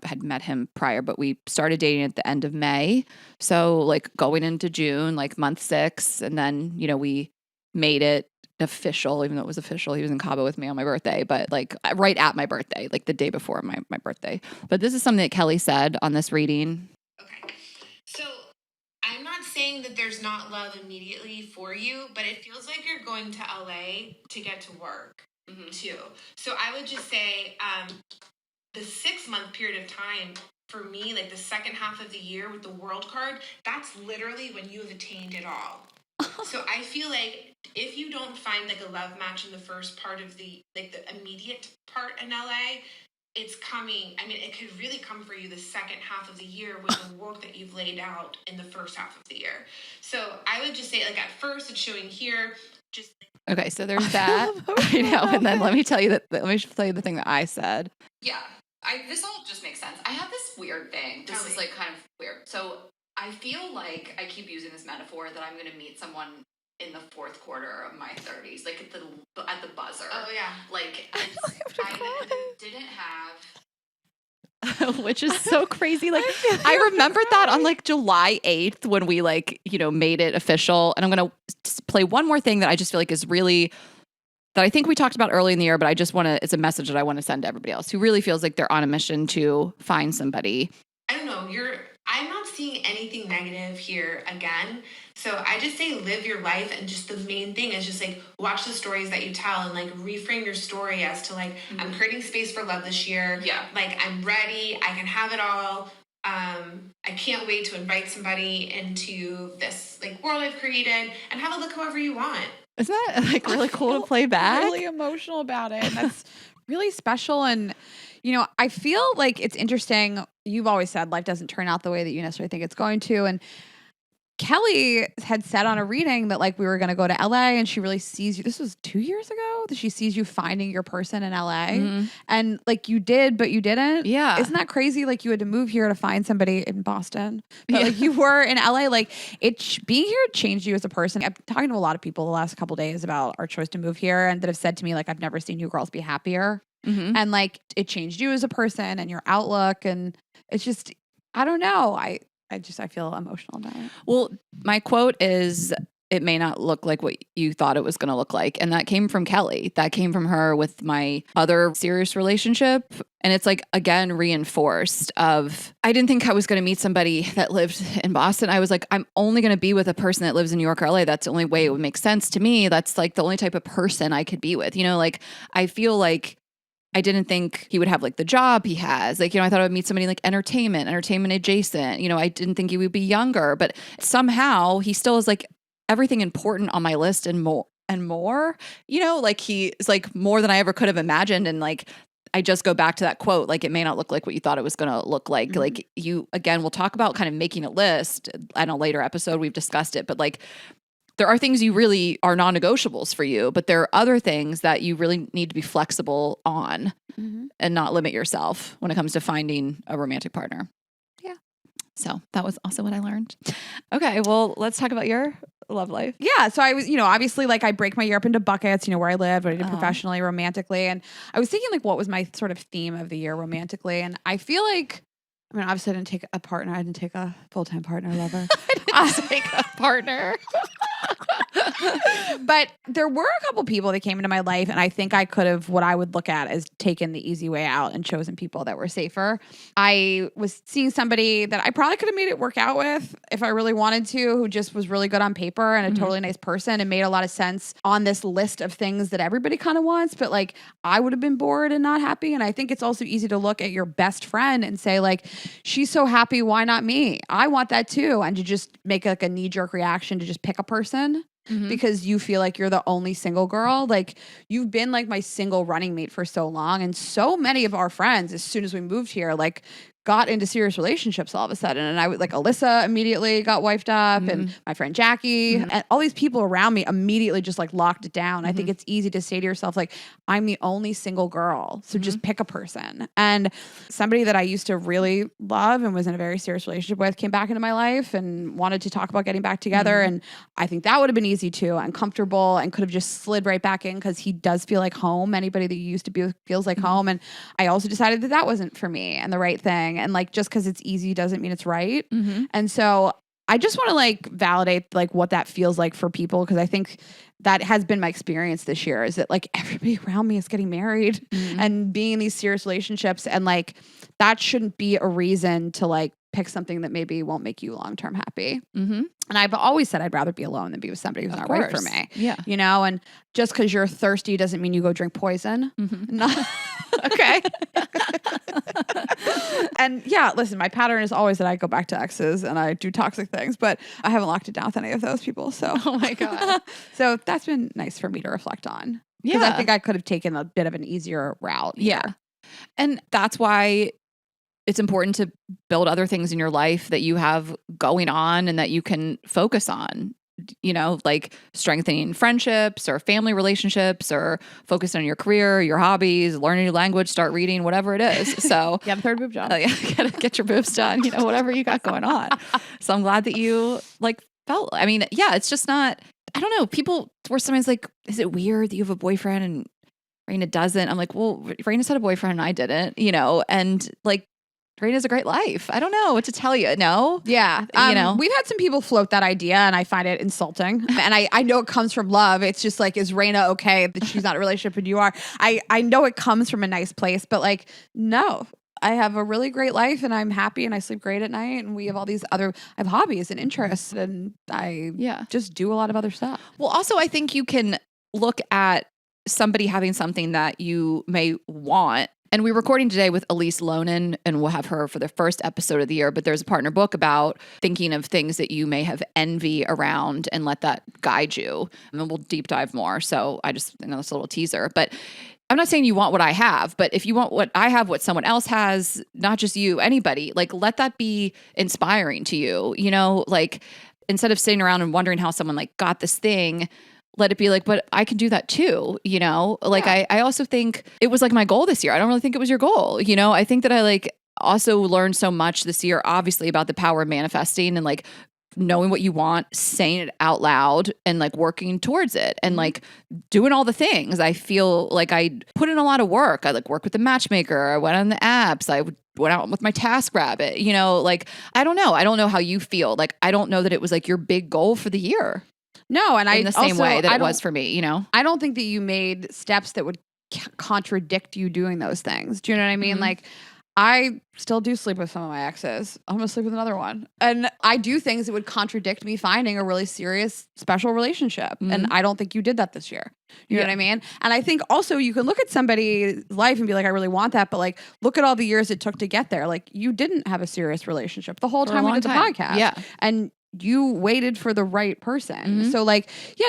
had met him prior, but we started dating at the end of May. So going into June, month 6. And then, we made it official, even though it was official. He was in Cabo with me on my birthday, but right at my birthday, the day before my birthday. But this is something that Kelly said on this reading. Okay. So I'm not saying that there's not love immediately for you, but it feels like you're going to LA to get to work too. So I would just say the 6-month period of time for me, the second half of the year with the world card, that's literally when you have attained it all. So I feel if you don't find a love match in the first part of the the immediate part in LA, it's coming. I mean, it could really come for you the second half of the year with the work that you've laid out in the first half of the year. So I would just say, at first, it's showing here, just Okay, so there's that. I know. And then let me tell you the thing that I said. Yeah. This all just makes sense. I have this weird thing. This is like kind of weird. So I feel like I keep using this metaphor that I'm going to meet someone in the fourth quarter of my 30s, like at the buzzer. Oh yeah. Like I didn't have. Which is so crazy. Like I remembered that on like July 8th when we like, made it official. And I'm going to play one more thing that I just feel like is really, that I think we talked about early in the year, but I just want to, it's a message that I want to send to everybody else who really feels like they're on a mission to find somebody. I don't know. I'm not seeing anything negative here again. So I just say live your life, and just the main thing is just like watch the stories that you tell and like reframe your story as to like I'm creating space for love this year. Yeah. Like I'm ready. I can have it all. I can't wait to invite somebody into this like world I've created and have it look however you want. Isn't that like really cool to play back? Really emotional about it. And that's really special. And, I feel like it's interesting. You've always said life doesn't turn out the way that you necessarily think it's going to. And Kelly had said on a reading that like we were going to go to LA and she really sees you. This was 2 years ago that she sees you finding your person in LA. Mm-hmm. And like you did, but you didn't. Yeah. Isn't that crazy? Like you had to move here to find somebody in Boston. But like you were in LA. Like being here changed you as a person. I'm talking to a lot of people the last couple of days about our choice to move here and that have said to me like, I've never seen you girls be happier. Mm-hmm. And like it changed you as a person and your outlook. And it's just, I don't know. I feel emotional about it. Well, my quote is, it may not look like what you thought it was going to look like. And that came from Kelly. That came from her with my other serious relationship. And it's like, again, reinforced of, I didn't think I was going to meet somebody that lived in Boston. I was like, I'm only going to be with a person that lives in New York or LA. That's the only way it would make sense to me. That's like the only type of person I could be with. Like I feel like I didn't think he would have like the job he has. Like, I thought I would meet somebody like entertainment adjacent. I didn't think he would be younger, but somehow he still is like everything important on my list and more. Like he is like more than I ever could have imagined. And like, I just go back to that quote, like it may not look like what you thought it was going to look like. Mm-hmm. Like you, again, we'll talk about kind of making a list in a later episode. We've discussed it, but like, there are things you really are non-negotiables for you, but there are other things that you really need to be flexible on and not limit yourself when it comes to finding a romantic partner. Yeah. So that was also what I learned. Okay. Well, let's talk about your love life. Yeah. So I was, obviously like I break my year up into buckets, where I lived, what I did professionally, romantically. And I was thinking like, what was my sort of theme of the year romantically? And I feel like, obviously I didn't take a partner. I didn't take a full-time partner lover. I didn't take a partner. But there were a couple people that came into my life, and I think I could have, what I would look at is taken the easy way out and chosen people that were safer. I was seeing somebody that I probably could have made it work out with if I really wanted to, who just was really good on paper and a totally nice person and made a lot of sense on this list of things that everybody kind of wants. But like, I would have been bored and not happy. And I think it's also easy to look at your best friend and say like, she's so happy, why not me? I want that too. And to just make like a knee-jerk reaction to just pick a person because you feel like you're the only single girl. Like you've been like my single running mate for so long. And so many of our friends, as soon as we moved here, like got into serious relationships all of a sudden. And I would like Alyssa immediately got wifed up and my friend Jackie and all these people around me immediately just like locked it down. I think it's easy to say to yourself, like, I'm the only single girl. So just pick a person. And somebody that I used to really love and was in a very serious relationship with came back into my life and wanted to talk about getting back together. And I think that would have been easy too and comfortable and could have just slid right back in because he does feel like home. Anybody that you used to be with feels like home. And I also decided that that wasn't for me and the right thing. And like, just because it's easy doesn't mean it's right. And so I just want to like validate like what that feels like for people. Cause I think that has been my experience this year is that like everybody around me is getting married and being in these serious relationships. And like, that shouldn't be a reason to like pick something that maybe won't make you long-term happy. And I've always said I'd rather be alone than be with somebody who's not right for me. Yeah. And just because you're thirsty doesn't mean you go drink poison. Okay. And yeah, listen, my pattern is always that I go back to exes and I do toxic things, but I haven't locked it down with any of those people. So, oh my God. So that's been nice for me to reflect on. Because I think I could have taken a bit of an easier route. Yeah. And that's why it's important to build other things in your life that you have going on and that you can focus on. like strengthening friendships or family relationships or focus on your career, your hobbies, learn a new language, start reading, whatever it is. So Yeah, the third boob job. get your boobs done, whatever you got going on. So I'm glad that you felt, it's just not, I don't know. People were sometimes like, is it weird that you have a boyfriend and Rayna doesn't? I'm like, well, Rayna's had a boyfriend and I didn't, and Rayna's a great life. I don't know what to tell you. No. Yeah. We've had some people float that idea and I find it insulting. And I know it comes from love. It's just like, is Rayna okay that she's not in a relationship and you are? I know it comes from a nice place, but no. I have a really great life and I'm happy and I sleep great at night and we have all these I have hobbies and interests and I just do a lot of other stuff. Well, also I think you can look at somebody having something that you may want. And we're recording today with Elise Lonan, and we'll have her for the first episode of the year. But there's a partner book about thinking of things that you may have envy around and let that guide you. And then we'll deep dive more. So that's a little teaser. But I'm not saying you want what I have, but if you want what I have, what someone else has, not just you, anybody, let that be inspiring to you. Instead of sitting around and wondering how someone got this thing, let it be but I can do that too, I also think it was my goal this year. I don't really think it was your goal. I think that I also learned so much this year, obviously, about the power of manifesting and knowing what you want, saying it out loud and working towards it and doing all the things. I feel I put in a lot of work. I worked with the matchmaker. I went on the apps. I went out with my TaskRabbit, I don't know. I don't know how you feel. I don't know that it was your big goal for the year. No, and in the same way that it was for me, I don't think that you made steps that would contradict you doing those things. Do you know what I mean? Mm-hmm. I still do sleep with some of my exes. I'm gonna sleep with another one. And I do things that would contradict me finding a really serious, special relationship. Mm-hmm. And I don't think you did that this year. You know what I mean? And I think also you can look at somebody's life and be like, I really want that. But look at all the years it took to get there. You didn't have a serious relationship the whole time we did the podcast. Yeah. And you waited for the right person. Mm-hmm. So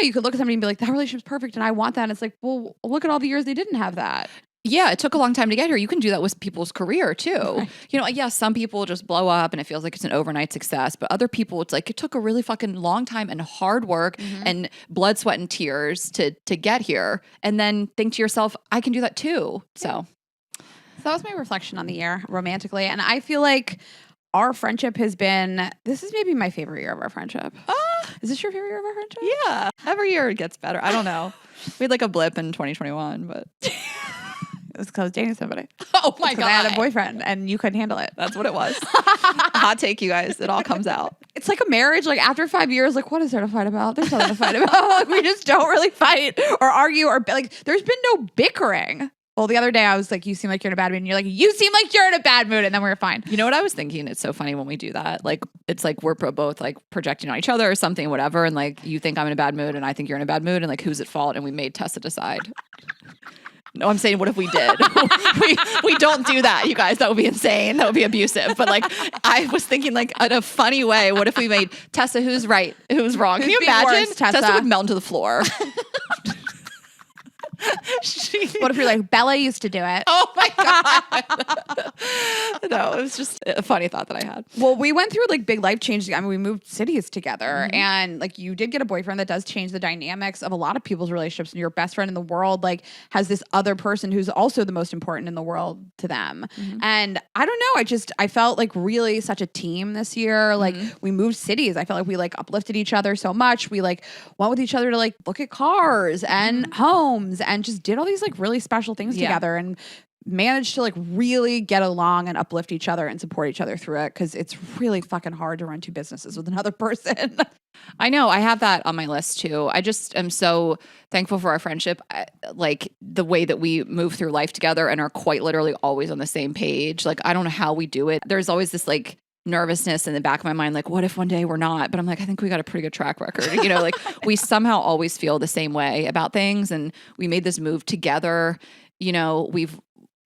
you could look at somebody and be like, that relationship's perfect and I want that. And it's well, look at all the years they didn't have that. Yeah, it took a long time to get here. You can do that with people's career too. Right. Some people just blow up and it feels like it's an overnight success, but other people, it's it took a really fucking long time and hard work and blood, sweat, and tears to get here. And then think to yourself, I can do that too. So that was my reflection on the year romantically. And I feel our friendship has been, this is maybe my favorite year of our friendship. Is this your favorite year of our friendship? Yeah. Every year it gets better. I don't know. We had a blip in 2021, but it was because I was dating somebody. Oh my God. I had a boyfriend and you couldn't handle it. That's what it was. Hot take, you guys. It all comes out. It's like a marriage. After 5 years, what is there to fight about? There's nothing to fight about. We just don't really fight or argue or there's been no bickering. Well, the other day I was you seem like you're in a bad mood. And you're you seem like you're in a bad mood. And then we were fine. You know what I was thinking? It's so funny when we do that. It's we're both projecting on each other or something, whatever. And you think I'm in a bad mood and I think you're in a bad mood. And who's at fault? And we made Tessa decide. No, I'm saying, what if we did? we don't do that, you guys. That would be insane. That would be abusive. But I was thinking in a funny way, what if we made Tessa, who's right, who's wrong? Can you imagine? Worse, Tessa would melt into the floor. What if you're Bella used to do it? Oh my God. No, it was just a funny thought that I had. Well, we went through big life changes. We moved cities together and you did get a boyfriend that does change the dynamics of a lot of people's relationships. And your best friend in the world has this other person who's also the most important in the world to them. Mm-hmm. And I don't know. I felt really such a team this year. We moved cities. I felt we uplifted each other so much. We went with each other to look at cars and homes and just did all these really special things together and managed to really get along and uplift each other and support each other through it because it's really fucking hard to run two businesses with another person. I know. I have that on my list too. I just am so thankful for our friendship. The way that we move through life together and are quite literally always on the same page. I don't know how we do it. There's always this nervousness in the back of my mind, what if one day we're not? But I'm I think we got a pretty good track record. We somehow always feel the same way about things. And we made this move together. We've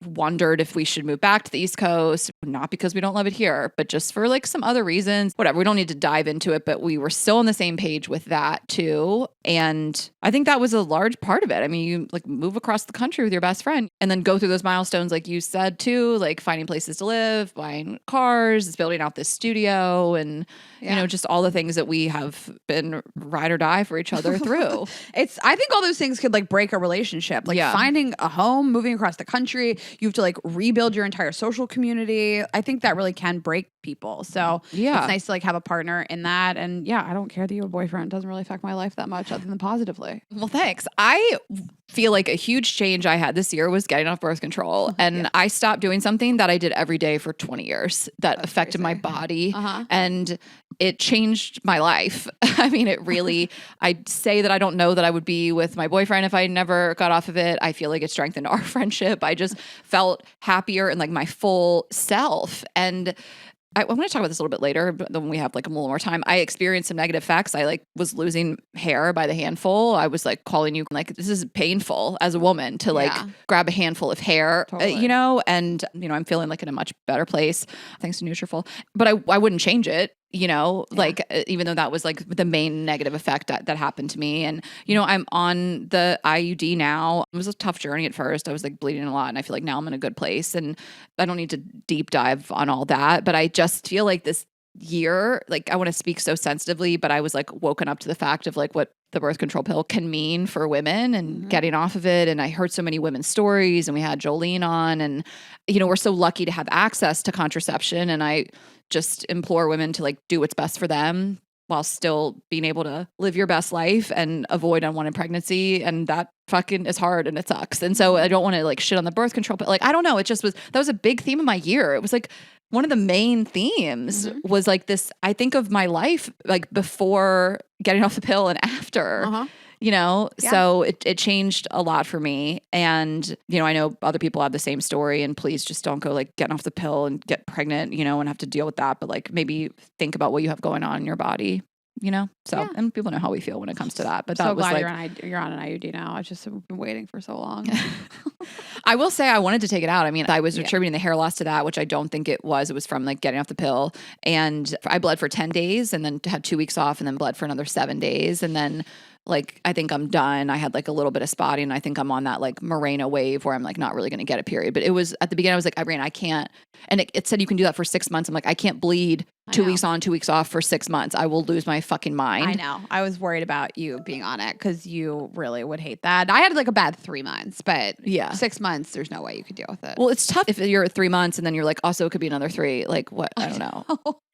wondered if we should move back to the East Coast, not because we don't love it here, but just for like some other reasons. Whatever. We don't need to dive into it, but we were still on the same page with that too. And I think that was a large part of it. I mean, you like move across the country with your best friend and then go through those milestones, like you said too, like finding places to live, buying cars, building out this studio, and you know, just all the things that we have been ride or die for each other through. I think all those things could like break a relationship. Like finding a home, moving across the country, you have to like rebuild your entire social community. I think that really can break people. So it's nice to like have a partner in that. And yeah, I don't care that you have a boyfriend. It doesn't really affect my life that much other than positively. Well, thanks. I feel like a huge change I had this year was getting off birth control. And I stopped doing something that I did every day for 20 years that affected my body. And it changed my life. I mean, it really, I'd say that I don't know that I would be with my boyfriend if I never got off of it. I feel like it strengthened our friendship. I just felt happier and like my full self. And I'm going to talk about this a little bit later, but when we have like a little more time. I experienced some negative effects. I like was losing hair by the handful. I was like calling you like, this is painful as a woman to like grab a handful of hair, you know, and you know, I'm feeling like in a much better place thanks to Nutrafol, but I wouldn't change it. You know, like even though that was like the main negative effect that happened to me. And, you know, I'm on the IUD now. It was a tough journey at first. I was like bleeding a lot and I feel like now I'm in a good place and I don't need to deep dive on all that. But I just feel like this year, like I want to speak so sensitively, but I was like woken up to the fact of like what the birth control pill can mean for women and getting off of it. And I heard so many women's stories and we had Jolene on and, you know, we're so lucky to have access to contraception. And I just implore women to like do what's best for them while still being able to live your best life and avoid unwanted pregnancy. And that fucking is hard and it sucks. And so I don't want to like shit on the birth control, but like, I don't know. It just was, that was a big theme of my year. It was like one of the main themes was like this, I think of my life, like before getting off the pill and after, you know, so it changed a lot for me. And, you know, I know other people have the same story and please just don't go like getting off the pill and get pregnant, you know, and have to deal with that. But like maybe think about what you have going on in your body, you know? So, and people know how we feel when it comes to that. But that was glad like, you're on an IUD now. I just have been waiting for so long. I will say I wanted to take it out. I mean, I was attributing the hair loss to that, which I don't think it was. It was from like getting off the pill. And I bled for 10 days and then had 2 weeks off and then bled for another 7 days. And then like, I think I'm done. I had like a little bit of spotting and I think I'm on that like Rayna wave where I'm like not really going to get a period. But it was at the beginning, I was like, Rayna, I can't. And it said you can do that for 6 months. I'm like, I can't bleed 2 weeks on, 2 weeks off for 6 months. I will lose my fucking mind. I know. I was worried about you being on it because you really would hate that. I had like a bad 3 months, but 6 months, there's no way you could deal with it. Well, it's tough if you're at 3 months and then you're like, also it could be another 3. Like what? I don't know.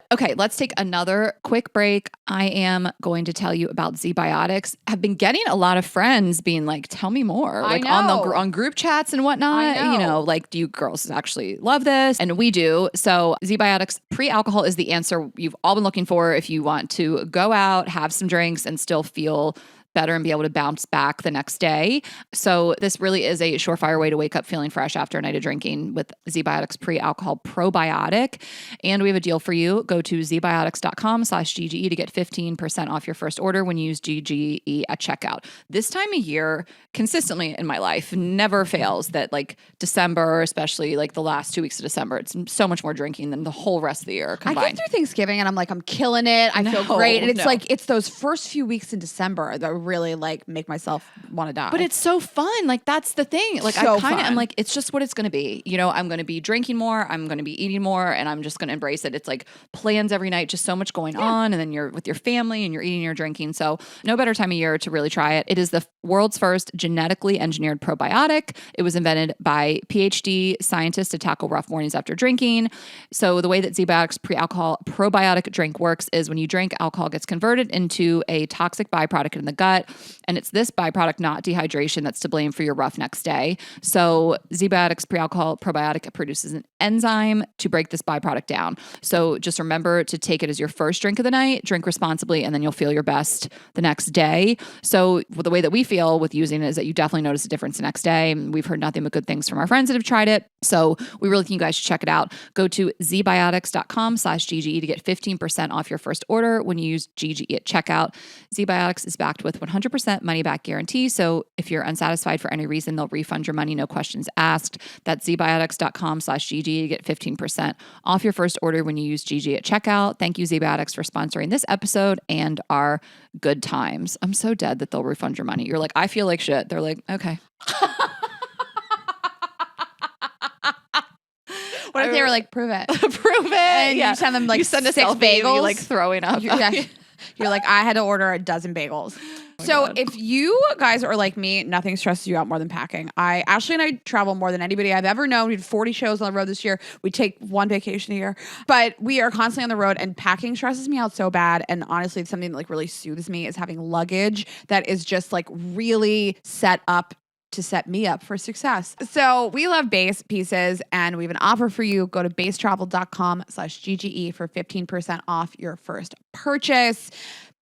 Okay, let's take another quick break. I am going to tell you about ZBiotics. I've been getting a lot of friends being like, tell me more. Like on group chats and whatnot. You know, like, do you girls actually love this? And we do. So ZBiotics pre-alcohol is the answer you've all been looking for if you want to go out, have some drinks, and still feel better and be able to bounce back the next day. So this really is a surefire way to wake up feeling fresh after a night of drinking with ZBiotics pre-alcohol probiotic. And we have a deal for you. Go to zbiotics.com/GGE to get 15% off your first order when you use GGE at checkout. This time of year, consistently in my life, never fails that like December, especially like the last 2 weeks of December, it's so much more drinking than the whole rest of the year combined. I get through Thanksgiving and I'm like, I'm killing it. I feel great. And it's like, it's those first few weeks in December that really like make myself want to die. But it's so fun. Like that's the thing. Like so I'm like, it's just what it's going to be. You know, I'm going to be drinking more. I'm going to be eating more and I'm just going to embrace it. It's like plans every night, just so much going on. And then you're with your family and you're eating, you're drinking. So no better time of year to really try it. It is the world's first genetically engineered probiotic. It was invented by PhD scientists to tackle rough mornings after drinking. So the way that ZBiotics pre-alcohol probiotic drink works is when you drink, alcohol gets converted into a toxic byproduct in the gut. And it's this byproduct, not dehydration, that's to blame for your rough next day. So ZBiotics pre-alcohol probiotic produces an enzyme to break this byproduct down. So just remember to take it as your first drink of the night, drink responsibly, and then you'll feel your best the next day. So the way that we feel with using it is that you definitely notice a difference the next day. And we've heard nothing but good things from our friends that have tried it. So we really think you guys should check it out. Go to zbiotics.com/GGE to get 15% off your first order when you use GGE at checkout. ZBiotics is backed with with 100% money back guarantee. So if you're unsatisfied for any reason, they'll refund your money, no questions asked. That's zbiotics.com/GG to get 15% off your first order when you use GG at checkout. Thank you, ZBiotics, for sponsoring this episode and our good times. I'm so dead that they'll refund your money. You're like, I feel like shit. They're like, okay. What if they were like, prove it? Prove it. And yeah. you send them like you send a 6 selfie of bagels. you, like throwing up. You're like, I had to order a dozen bagels. So if you guys are like me, nothing stresses you out more than packing. Ashley and I travel more than anybody I've ever known. We did 40 shows on the road this year. We take 1 vacation a year, but we are constantly on the road, and packing stresses me out so bad. And honestly, it's something that like really soothes me is having luggage that is just like really set up to set me up for success. So we love base pieces, and we have an offer for you. Go to basetravel.com/GGE for 15% off your first purchase.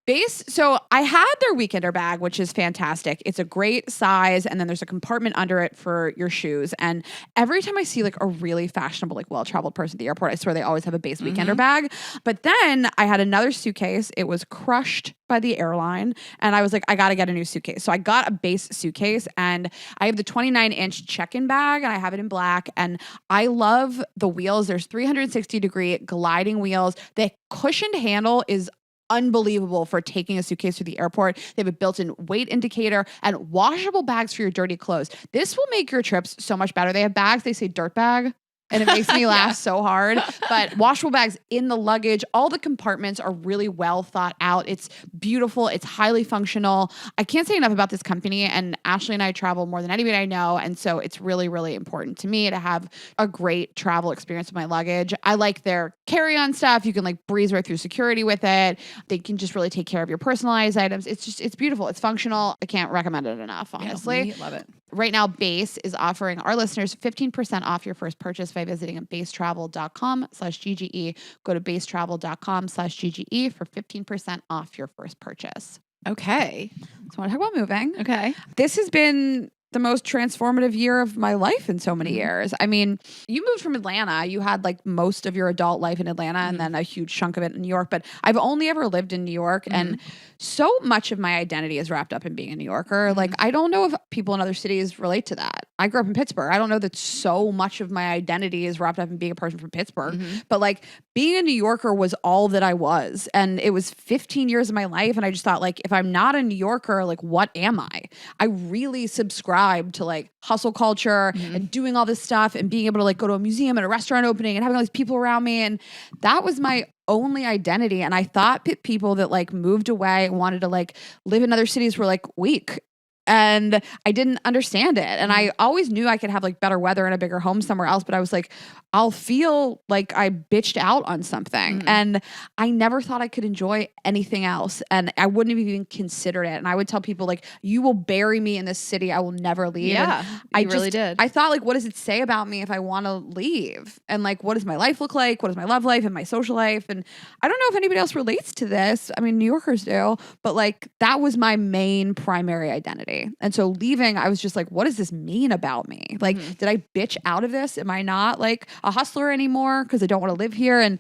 Base, so I had their weekender bag, which is fantastic. It's a great size, and then there's a compartment under it for your shoes. And every time I see like a really fashionable, like well-traveled person at the airport, I swear they always have a base weekender bag. But then I had another suitcase. It was crushed by the airline, and I was like, I got to get a new suitcase. So I got a base suitcase, and I have the 29-inch check-in bag, and I have it in black. And I love the wheels. There's 360-degree gliding wheels. The cushioned handle is unbelievable for taking a suitcase through the airport. They have a built-in weight indicator and washable bags for your dirty clothes. This will make your trips so much better. They have bags, they say dirt bag, and it makes me laugh so hard. But washable bags in the luggage, all the compartments are really well thought out. It's beautiful. It's highly functional. I can't say enough about this company, and Ashley and I travel more than anybody I know. And so it's really, really important to me to have a great travel experience with my luggage. I like their carry-on stuff. You can like breeze right through security with it. They can just really take care of your personalized items. It's beautiful. It's functional. I can't recommend it enough, honestly. Love it. Right now, Base is offering our listeners 15% off your first purchase by visiting basetravel.com/GGE. Go to basetravel.com/GGE for 15% off your first purchase. Okay. So I want to talk about moving. Okay. This has been the most transformative year of my life in so many years. I mean, you moved from Atlanta. You had like most of your adult life in Atlanta and then a huge chunk of it in New York. But I've only ever lived in New York, and so much of my identity is wrapped up in being a New Yorker. Like, I don't know if people in other cities relate to that. I grew up in Pittsburgh. I don't know that so much of my identity is wrapped up in being a person from Pittsburgh. But like, being a New Yorker was all that I was. And it was 15 years of my life. And I just thought, like, if I'm not a New Yorker, like, what am I? I really subscribed to like hustle culture and doing all this stuff and being able to like go to a museum and a restaurant opening and having all these people around me. And that was my only identity. And I thought people that like moved away and wanted to like live in other cities were like weak. And I didn't understand it. And I always knew I could have like better weather and a bigger home somewhere else. But I was like, I'll feel like I bitched out on something. And I never thought I could enjoy anything else. And I wouldn't have even considered it. And I would tell people like, you will bury me in this city. I will never leave. Yeah, and you really did. I thought like, what does it say about me if I want to leave? And like, what does my life look like? What does my love life and my social life? And I don't know if anybody else relates to this. I mean, New Yorkers do, but like that was my main primary identity. And so leaving, I was just like, what does this mean about me? Like, did I bitch out of this? Am I not like a hustler anymore because I don't want to live here? And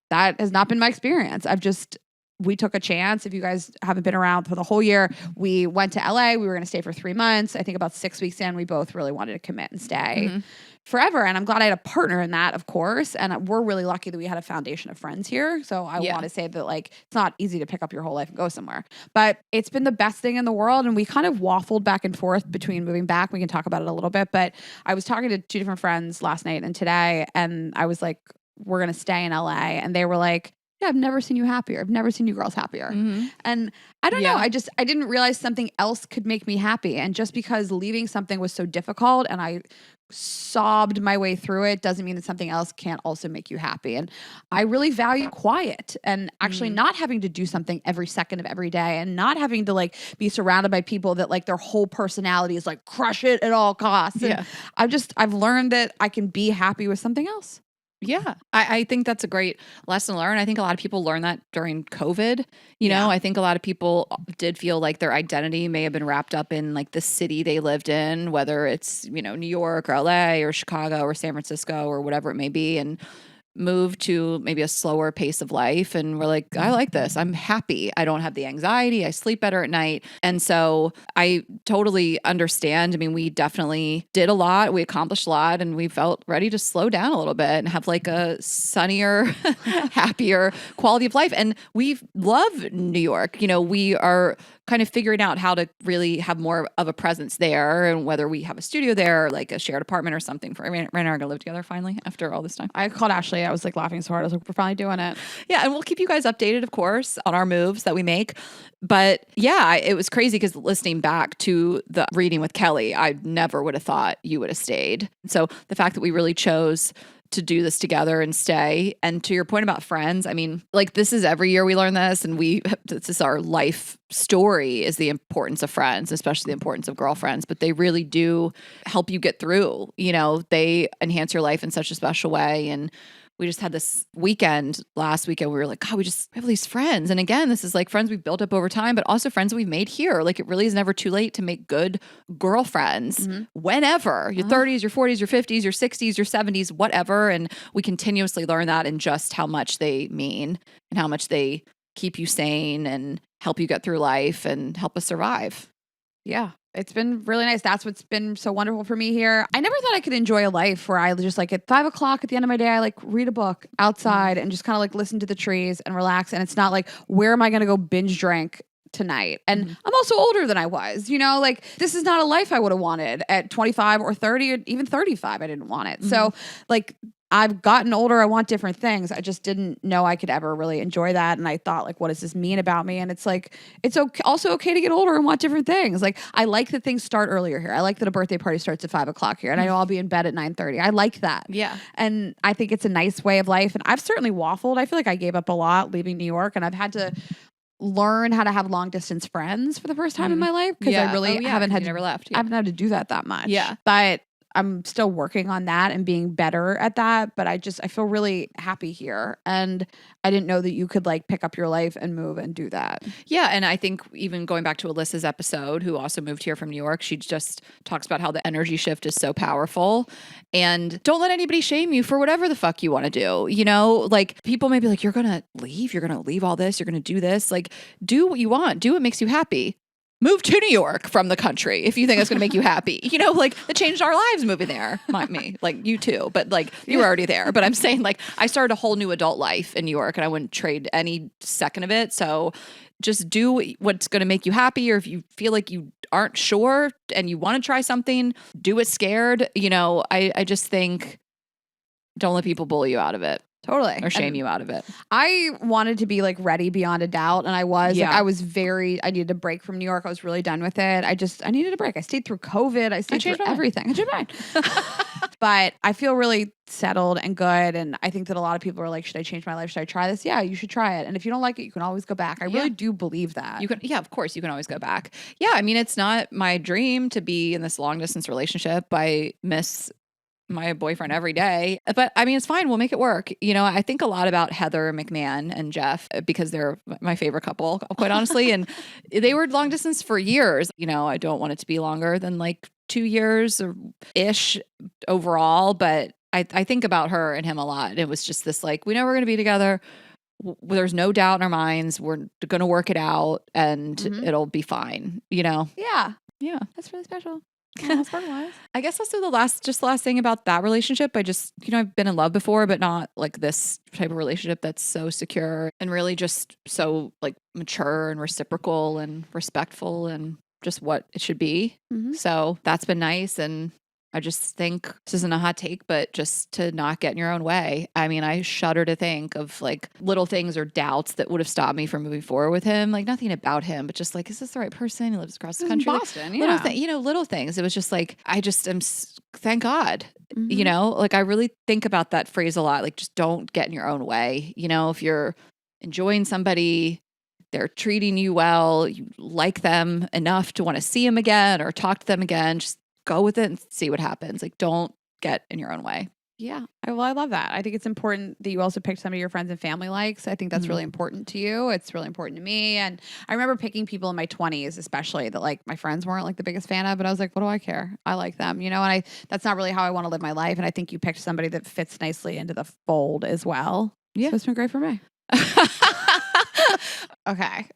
that has not been my experience. We took a chance. If you guys haven't been around for the whole year, we went to LA. We were going to stay for 3 months. I think about 6 weeks in, we both really wanted to commit and stay forever. And I'm glad I had a partner in that, of course. And we're really lucky that we had a foundation of friends here. So I want to say that like, it's not easy to pick up your whole life and go somewhere, but it's been the best thing in the world. And we kind of waffled back and forth between moving back. We can talk about it a little bit, but I was talking to 2 different friends last night and today, and I was like, we're going to stay in LA. And they were like, yeah, I've never seen you happier. I've never seen you girls happier. And I don't know. I didn't realize something else could make me happy. And just because leaving something was so difficult and I sobbed my way through it doesn't mean that something else can't also make you happy. And I really value quiet and actually not having to do something every second of every day and not having to like be surrounded by people that like their whole personality is like crush it at all costs. And I've learned that I can be happy with something else. Yeah, I think that's a great lesson learned. I think a lot of people learned that during COVID. You know, I think a lot of people did feel like their identity may have been wrapped up in like the city they lived in, whether it's, you know, New York or LA or Chicago or San Francisco or whatever it may be. And moved to maybe a slower pace of life. And we're like, I like this. I'm happy. I don't have the anxiety. I sleep better at night. And so I totally understand. I mean, we definitely did a lot. We accomplished a lot and we felt ready to slow down a little bit and have like a sunnier, happier quality of life. And we love New York. You know, we are kind of figuring out how to really have more of a presence there and whether we have a studio there or like a shared apartment or something. For Rayna and I are going to live together finally after all this time. I called Ashley. I was like laughing so hard. I was like, we're finally doing it. Yeah. And we'll keep you guys updated, of course, on our moves that we make. But yeah, it was crazy because listening back to the reading with Kelly, I never would have thought you would have stayed. So the fact that we really chose to do this together and stay. And to your point about friends, I mean, like this is every year we learn this and this is our life story is the importance of friends, especially the importance of girlfriends, but they really do help you get through, you know, they enhance your life in such a special way. And we just had this weekend last weekend. We were like, God, we have these friends. And again, this is like friends we've built up over time, but also friends that we've made here. Like it really is never too late to make good girlfriends whenever your 30s, your 40s, your 50s, your 60s, your 70s, whatever. And we continuously learn that and just how much they mean and how much they keep you sane and help you get through life and help us survive. Yeah. It's been really nice. That's what's been so wonderful for me here. I never thought I could enjoy a life where I just like at 5 o'clock at the end of my day, I like read a book outside and just kind of like listen to the trees and relax. And it's not like, where am I going to go binge drink tonight? And I'm also older than I was, you know, like this is not a life I would have wanted at 25 or 30 or even 35. I didn't want it. So like, I've gotten older. I want different things. I just didn't know I could ever really enjoy that. And I thought, like, what does this mean about me? And it's like, it's also okay to get older and want different things. Like, I like that things start earlier here. I like that a birthday party starts at 5 o'clock here. And I know I'll be in bed at 9:30. I like that. Yeah. And I think it's a nice way of life. And I've certainly waffled. I feel like I gave up a lot leaving New York. And I've had to learn how to have long distance friends for the first time in my life. Because I really haven't had never left. I haven't had to do that much. Yeah. But I'm still working on that and being better at that, but I feel really happy here. And I didn't know that you could like pick up your life and move and do that. Yeah. And I think even going back to Alyssa's episode, who also moved here from New York, she just talks about how the energy shift is so powerful. And don't let anybody shame you for whatever the fuck you want to do. You know, like people may be like, you're going to leave all this, you're going to do this. Like, do what you want, do what makes you happy. Move to New York from the country if you think it's going to make you happy. You know, like it changed our lives moving there. Not me, like you too, but like you were already there. But I'm saying like I started a whole new adult life in New York and I wouldn't trade any second of it. So just do what's going to make you happy. Or if you feel like you aren't sure and you want to try something, do it scared. You know, I just think don't let people bully you out of it. Totally. Or shame you out of it. I wanted to be like ready beyond a doubt. And I was. Yeah. Like, I needed a break from New York. I was really done with it. I needed a break. I stayed through COVID. I stayed through everything. I changed my mind. But I feel really settled and good. And I think that a lot of people are like, should I change my life? Should I try this? Yeah, you should try it. And if you don't like it, you can always go back. I really do believe that. Yeah, of course, you can always go back. Yeah, I mean, it's not my dream to be in this long distance relationship. I miss my boyfriend every day, but I mean, it's fine. We'll make it work. You know, I think a lot about Heather McMahon and Jeff because they're my favorite couple, quite honestly. And they were long distance for years. You know, I don't want it to be longer than like 2 years or ish overall, but I think about her and him a lot. And it was just this like, we know we're going to be together. There's no doubt in our minds. We're going to work it out and it'll be fine, you know? Yeah. Yeah. That's really special. I guess also the last thing about that relationship, I've been in love before, but not like this type of relationship that's so secure and really just so like mature and reciprocal and respectful and just what it should be. So that's been nice. And I just think this isn't a hot take, but just to not get in your own way. I mean, I shudder to think of like little things or doubts that would have stopped me from moving forward with him. Like nothing about him, but just like, is this the right person? He lives across the country. Boston, like, little things. It was just like, I just am, thank God, you know, like I really think about that phrase a lot. Like just don't get in your own way. You know, if you're enjoying somebody, they're treating you well, you like them enough to want to see them again or talk to them again, just go with it and see what happens. Like, don't get in your own way. Yeah. I love that. I think it's important that you also picked somebody your friends and family likes. I think that's really important to you. It's really important to me. And I remember picking people in my 20s, especially that like my friends weren't like the biggest fan of, but I was like, what do I care? I like them, and that's not really how I want to live my life. And I think you picked somebody that fits nicely into the fold as well. Yeah. So it's been great for me. Okay.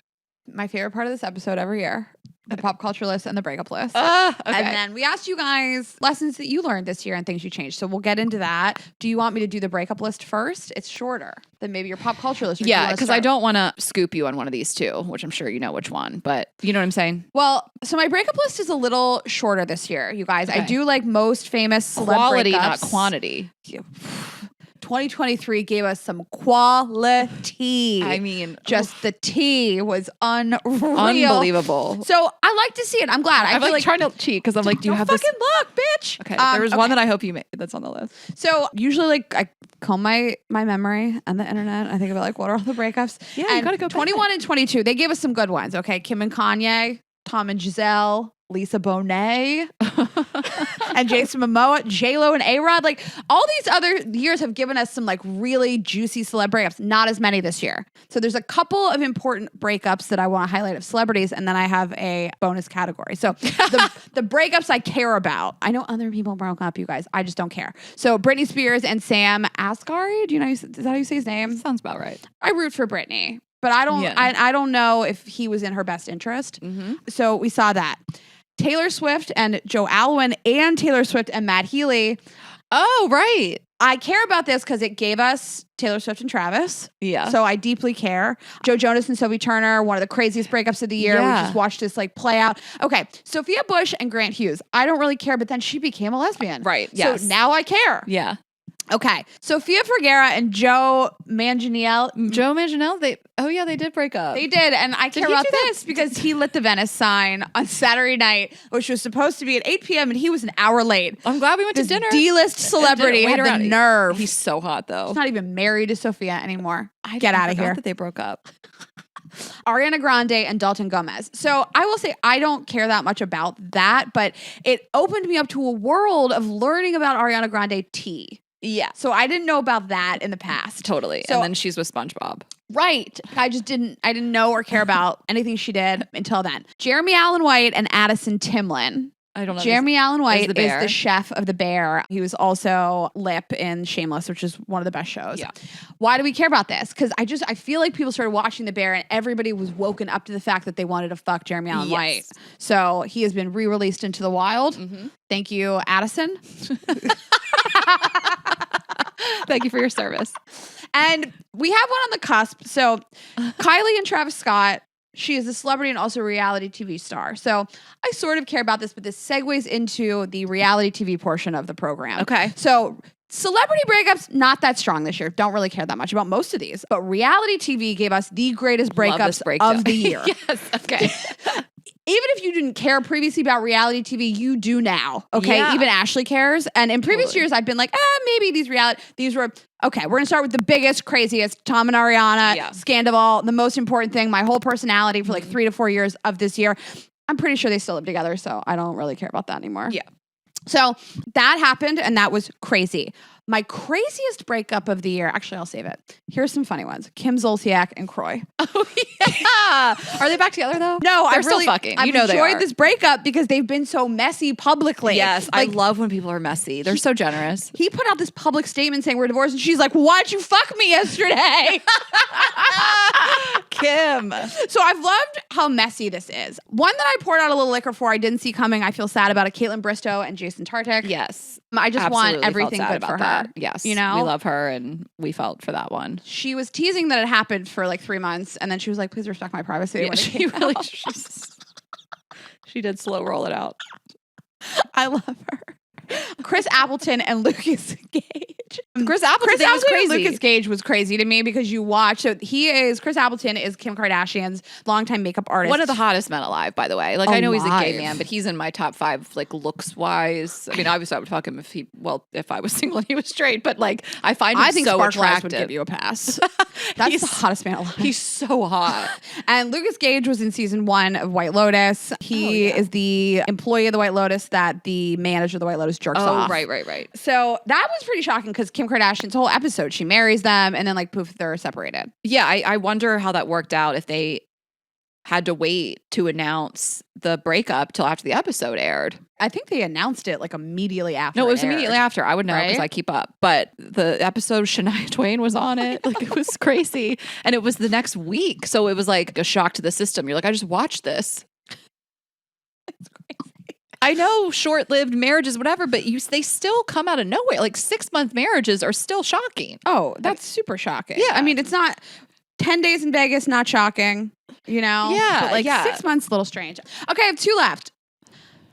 My favorite part of this episode every year, the pop culture list and the breakup list. Okay. And then we asked you guys lessons that you learned this year and things you changed. So we'll get into that. Do you want me to do the breakup list first? It's shorter than maybe your pop culture list. Yeah, because I don't want to scoop you on one of these two, which I'm sure you know which one, but you know what I'm saying? Well, so my breakup list is a little shorter this year, you guys. I Okay. do like most famous celeb Quality, breakups. not quantity. 2023 gave us some quality. I mean, just the tea was unreal. unbelievable. So I like to see it. I'm glad. I'm feel like trying to cheat because I'm like, do you don't have fucking this? look, bitch. Okay, there was one that I hope you made that's on the list. So usually, like, I comb my memory and the internet. I think about like what are all the breakups. Yeah, and you gotta go back. 21 and 22. They gave us some good ones. Okay, Kim and Kanye, Tom and Giselle, Lisa Bonet, and Jason Momoa, J-Lo and A-Rod. Like all these other years have given us some like really juicy celeb breakups. Not as many this year. So there's a couple of important breakups that I want to highlight of celebrities, and then I have a bonus category. So the breakups I care about. I know other people broke up, you guys. I just don't care. So Britney Spears and Sam Asghari. Do you know? Is that how you say his name? Sounds about right. I root for Britney, but I don't. Yeah. I don't know if he was in her best interest. So we saw that. Taylor Swift and Joe Alwyn and Taylor Swift and Matt Healy. Oh, right. I care about this because it gave us Taylor Swift and Travis. Yeah. So I deeply care. Joe Jonas and Sophie Turner, one of the craziest breakups of the year. Yeah. We just watched this like play out. Okay. Sophia Bush and Grant Hughes. I don't really care, but then she became a lesbian. Right. Yes. So now I care. Yeah. Okay. Sofia Vergara and Joe Manganiello. Joe Manganiello, they did break up. They did, and I care he about do that? this because he lit the Venice sign on Saturday night, which was supposed to be at 8 p.m., and he was an hour late. I'm glad we went This to dinner. D-list celebrity Wait had around. the nerve. He's so hot though. He's not even married to Sophia anymore. I Get out of forgot here. that they broke up. Ariana Grande and Dalton Gomez. So I will say I don't care that much about that, but it opened me up to a world of learning about Ariana Grande tea. Yeah. So I didn't know about that in the past. Totally. So- and then she's with SpongeBob. Right. I didn't know or care about anything she did until then. Jeremy Allen White and Addison Timlin. I don't know. Jeremy Allen White the is bear. the chef of The Bear. He was also Lip in Shameless, which is one of the best shows. Yeah. Why do we care about this? Because I feel like people started watching The Bear and everybody was woken up to the fact that they wanted to fuck Jeremy Allen White. So he has been re-released into the wild. Thank you, Addison. Thank you for your service. And we have one on the cusp. So Kylie and Travis Scott. She is a celebrity and also a reality TV star. So I sort of care about this, but this segues into the reality TV portion of the program. Okay. So celebrity breakups, not that strong this year. Don't really care that much about most of these. But reality TV gave us the greatest Love this breakups breakdown. of the year. Yes. Okay. Even if you didn't care previously about reality TV, you do now. Okay. Yeah. Even Ashley cares. And in previous Totally. years, I've been like, maybe these were, okay, we're going to start with the biggest, craziest, Tom and Ariana, Yeah. Scandival, the most important thing, my whole personality for like 3 to 4 years of this year. I'm pretty sure they still live together, so I don't really care about that anymore. Yeah. So that happened, and that was crazy. My craziest breakup of the year, actually, I'll save it. Here's some funny ones. Kim Zolciak and Croy. Oh, yeah. Are they back together though? No, They're I've still really fucking. I've You know they enjoyed are. this breakup because they've been so messy publicly. Yes. Like, I love when people are messy. They're so generous. he put out this public statement saying we're divorced, and she's like, "Why'd you fuck me yesterday?" Kim. So I've loved how messy this is. One that I poured out a little liquor for, I didn't see coming. I feel sad about it. Caitlin Bristow and Jason Tartick. Yes. I just want Absolutely everything felt sad good for about her. that. Yes. You know? We love her and we felt for that one. She was teasing that it happened for like 3 months, and then she was like, "Please respect my privacy." Yeah, when it she came really out. she did slow roll it out. I love her. Chris Appleton and Lucas Gage. Chris Appleton thing was and crazy. Lucas Gage was crazy to me because you watch. So Chris Appleton is Kim Kardashian's longtime makeup artist. One of the hottest men alive, by the way. Like, I know he's a gay Alive. man, but he's in my top 5, like, looks wise. I mean, obviously I would fuck him if I was single and he was straight, but like, I find him I think so Sparkle Eyes attractive. would give you a pass. That's the hottest man alive. He's so hot. And Lucas Gage was in season 1 of White Lotus. He is the employee of the White Lotus that the manager of the White Lotus jerks off. Right. So that was pretty shocking because Kim Kardashian's whole episode, she marries them and then like poof, they're separated. Yeah, I wonder how that worked out if they had to wait to announce the breakup till after the episode aired. I think they announced it like immediately after. No, it was aired. immediately after. I would know because Right? I keep up. But the episode, Shania Twain was on it. Like, it was crazy. And it was the next week. So it was like a shock to the system. You're like, I just watched this. It's crazy. I know short-lived marriages, whatever, but they still come out of nowhere. Like 6-month marriages are still shocking. Oh, that's super shocking. Yeah. I mean, it's not 10 days in Vegas, not shocking, you know? Yeah, But like yeah. 6 months, a little strange. Okay, I have 2 left.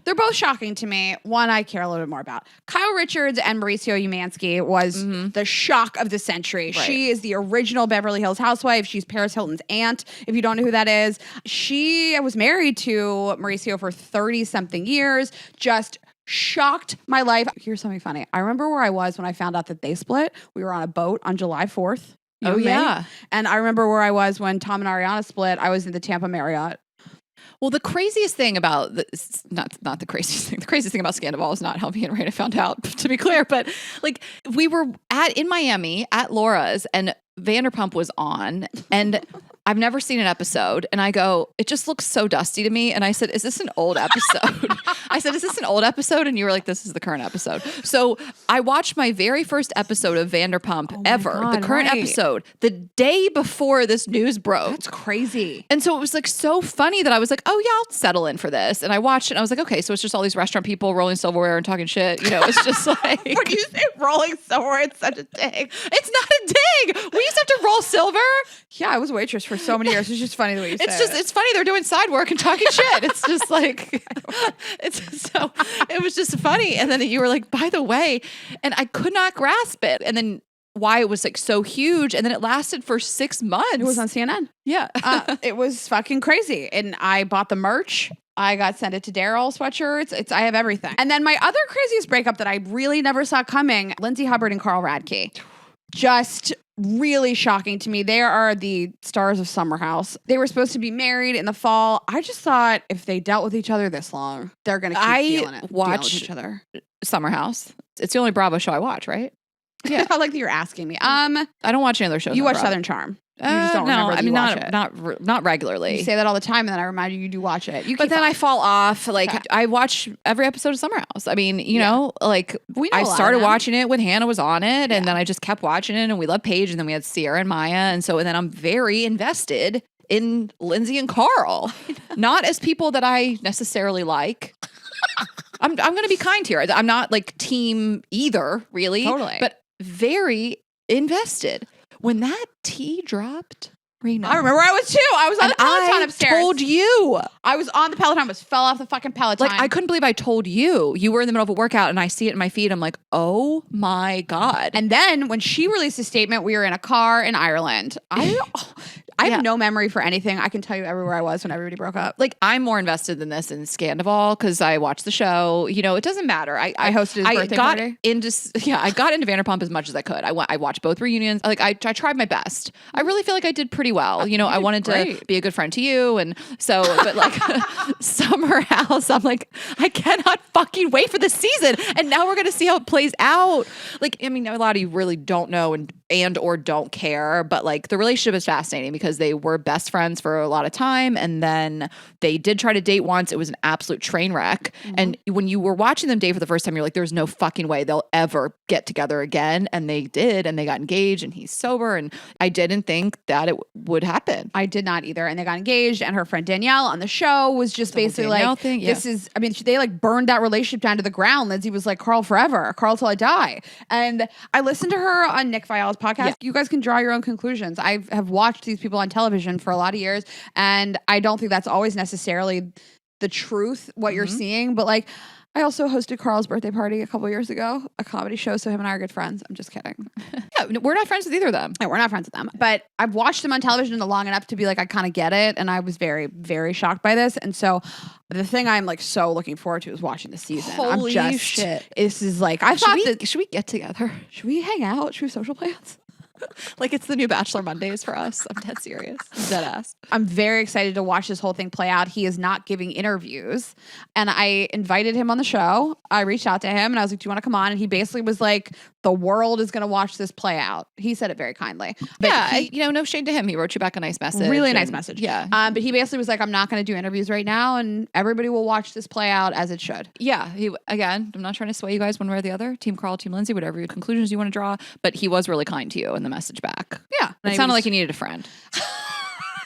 They're both shocking to me. One I care a little bit more about. Kyle Richards and Mauricio Umansky was the shock of the century. Right. She is the original Beverly Hills housewife. She's Paris Hilton's aunt, if you don't know who that is. She was married to Mauricio for 30-something years. Just shocked my life. Here's something funny. I remember where I was when I found out that they split. We were on a boat on July 4th. Oh, yeah. And I remember where I was when Tom and Ariana split. I was in the Tampa Marriott. Well, the craziest thing about this, not the craziest thing. The craziest thing about Scandival is not how me and Rayna found out, to be clear. But like, we were in Miami at Laura's, and Vanderpump was on, and I've never seen an episode. And I go, it just looks so dusty to me. And I said, is this an old episode? I said, is this an old episode? And you were like, this is the current episode. So I watched my very first episode of Vanderpump ever, God, the current right. episode, the day before this news broke. That's crazy. And so it was like so funny that I was like, oh yeah, I'll settle in for this. And I watched it and I was like, okay, so it's just all these restaurant people rolling silverware and talking shit. You know, it's just like. When you say rolling somewhere, it's such a dig. It's not a dig. We used to have to roll silver. Yeah, I was a waitress for so many years. It's just funny the way you say It's funny. They're doing side work and talking shit. It's just like, it was just funny. And then you were like, by the way, and I could not grasp it. And then why it was like so huge. And then it lasted for 6 months. It was on CNN. Yeah. It was fucking crazy. And I bought the merch. I got sent it to Daryl sweatshirts. I have everything. And then my other craziest breakup that I really never saw coming, Lindsay Hubbard and Carl Radke. Just really shocking to me. They are the stars of Summer House. They were supposed to be married in the fall. I just thought if they dealt with each other this long, they're going to keep dealing with each other. Summer House. It's the only Bravo show I watch, right? Yeah. I like that you're asking me. I don't watch any other shows. You on watch Bravo. Southern Charm. You just don't remember that you watch it. not regularly. You say that all the time, and then I remind you do watch it. But then I fall off. Like, I watch every episode of Summer House. I mean, you know, like We know I a lot of started them. watching it when Hannah was on it, and then I just kept watching it, and we love Paige, and then we had Sierra and Maya, and then I'm very invested in Lindsay and Carl, not as people that I necessarily like. I'm going to be kind here. I'm not like team either, really. Totally. But very invested. When that tea dropped, Rayna. I remember I was too. I was on the Peloton upstairs. I told you. I was on the Peloton, but fell off the fucking Peloton. Like, I couldn't believe I told you. You were in the middle of a workout and I see it in my feed. I'm like, oh my God. And then when she released a statement, we were in a car in Ireland. I have no memory for anything. I can tell you everywhere I was when everybody broke up. Like, I'm more invested than this in Scandival because I watched the show. You know, it doesn't matter. I hosted his birthday got party. I got into Vanderpump as much as I could. I watched both reunions. Like, I tried my best. I really feel like I did pretty well. You know, I wanted to be a good friend to you. And so, but like Summer House, I'm like, I cannot fucking wait for the season. And now we're going to see how it plays out. Like, I mean, a lot of you really don't know and or don't care, but like the relationship is fascinating because they were best friends for a lot of time, and then they did try to date once. It was an absolute train wreck. Mm-hmm. And when you were watching them date for the first time, you're like, there's no fucking way they'll ever get together again. And they did, and they got engaged, and he's sober. And I didn't think that it would happen. I did not either. And they got engaged, and her friend Danielle on the show was just basically like, this is, I mean, they like burned that relationship down to the ground. Lindsay was like, Carl forever, Carl till I die. And I listened to her on Nick Viall's podcast. Yeah. You guys can draw your own conclusions. I have watched these people on television for a lot of years, and I don't think that's always necessarily the truth, what you're seeing. But like, I also hosted Carl's birthday party a couple years ago, a comedy show. So him and I are good friends. I'm just kidding. Yeah, we're not friends with either of them. No, we're not friends with them. But I've watched them on television long enough to be like, I kind of get it. And I was very, very shocked by this. And so the thing I'm like so looking forward to is watching the season. Holy I'm just, shit. This is like, I thought Should we get together? should we hang out? Should we have social plans? Like it's the new Bachelor Mondays for us. I'm dead serious. I'm dead ass. I'm very excited to watch this whole thing play out. He is not giving interviews. And I invited him on the show. I reached out to him and I was like, do you want to come on? And he basically was like, the world is going to watch this play out. He said it very kindly. But Yeah, no shade to him. He wrote you back a nice message. really nice message. Yeah. But he basically was like, I'm not going to do interviews right now. And everybody will watch this play out as it should. Yeah. Again, I'm not trying to sway you guys one way or the other. Team Carl, Team Lindsay, whatever your conclusions you want to draw. But he was really kind to you in the message back. Yeah. It sounded like he needed a friend.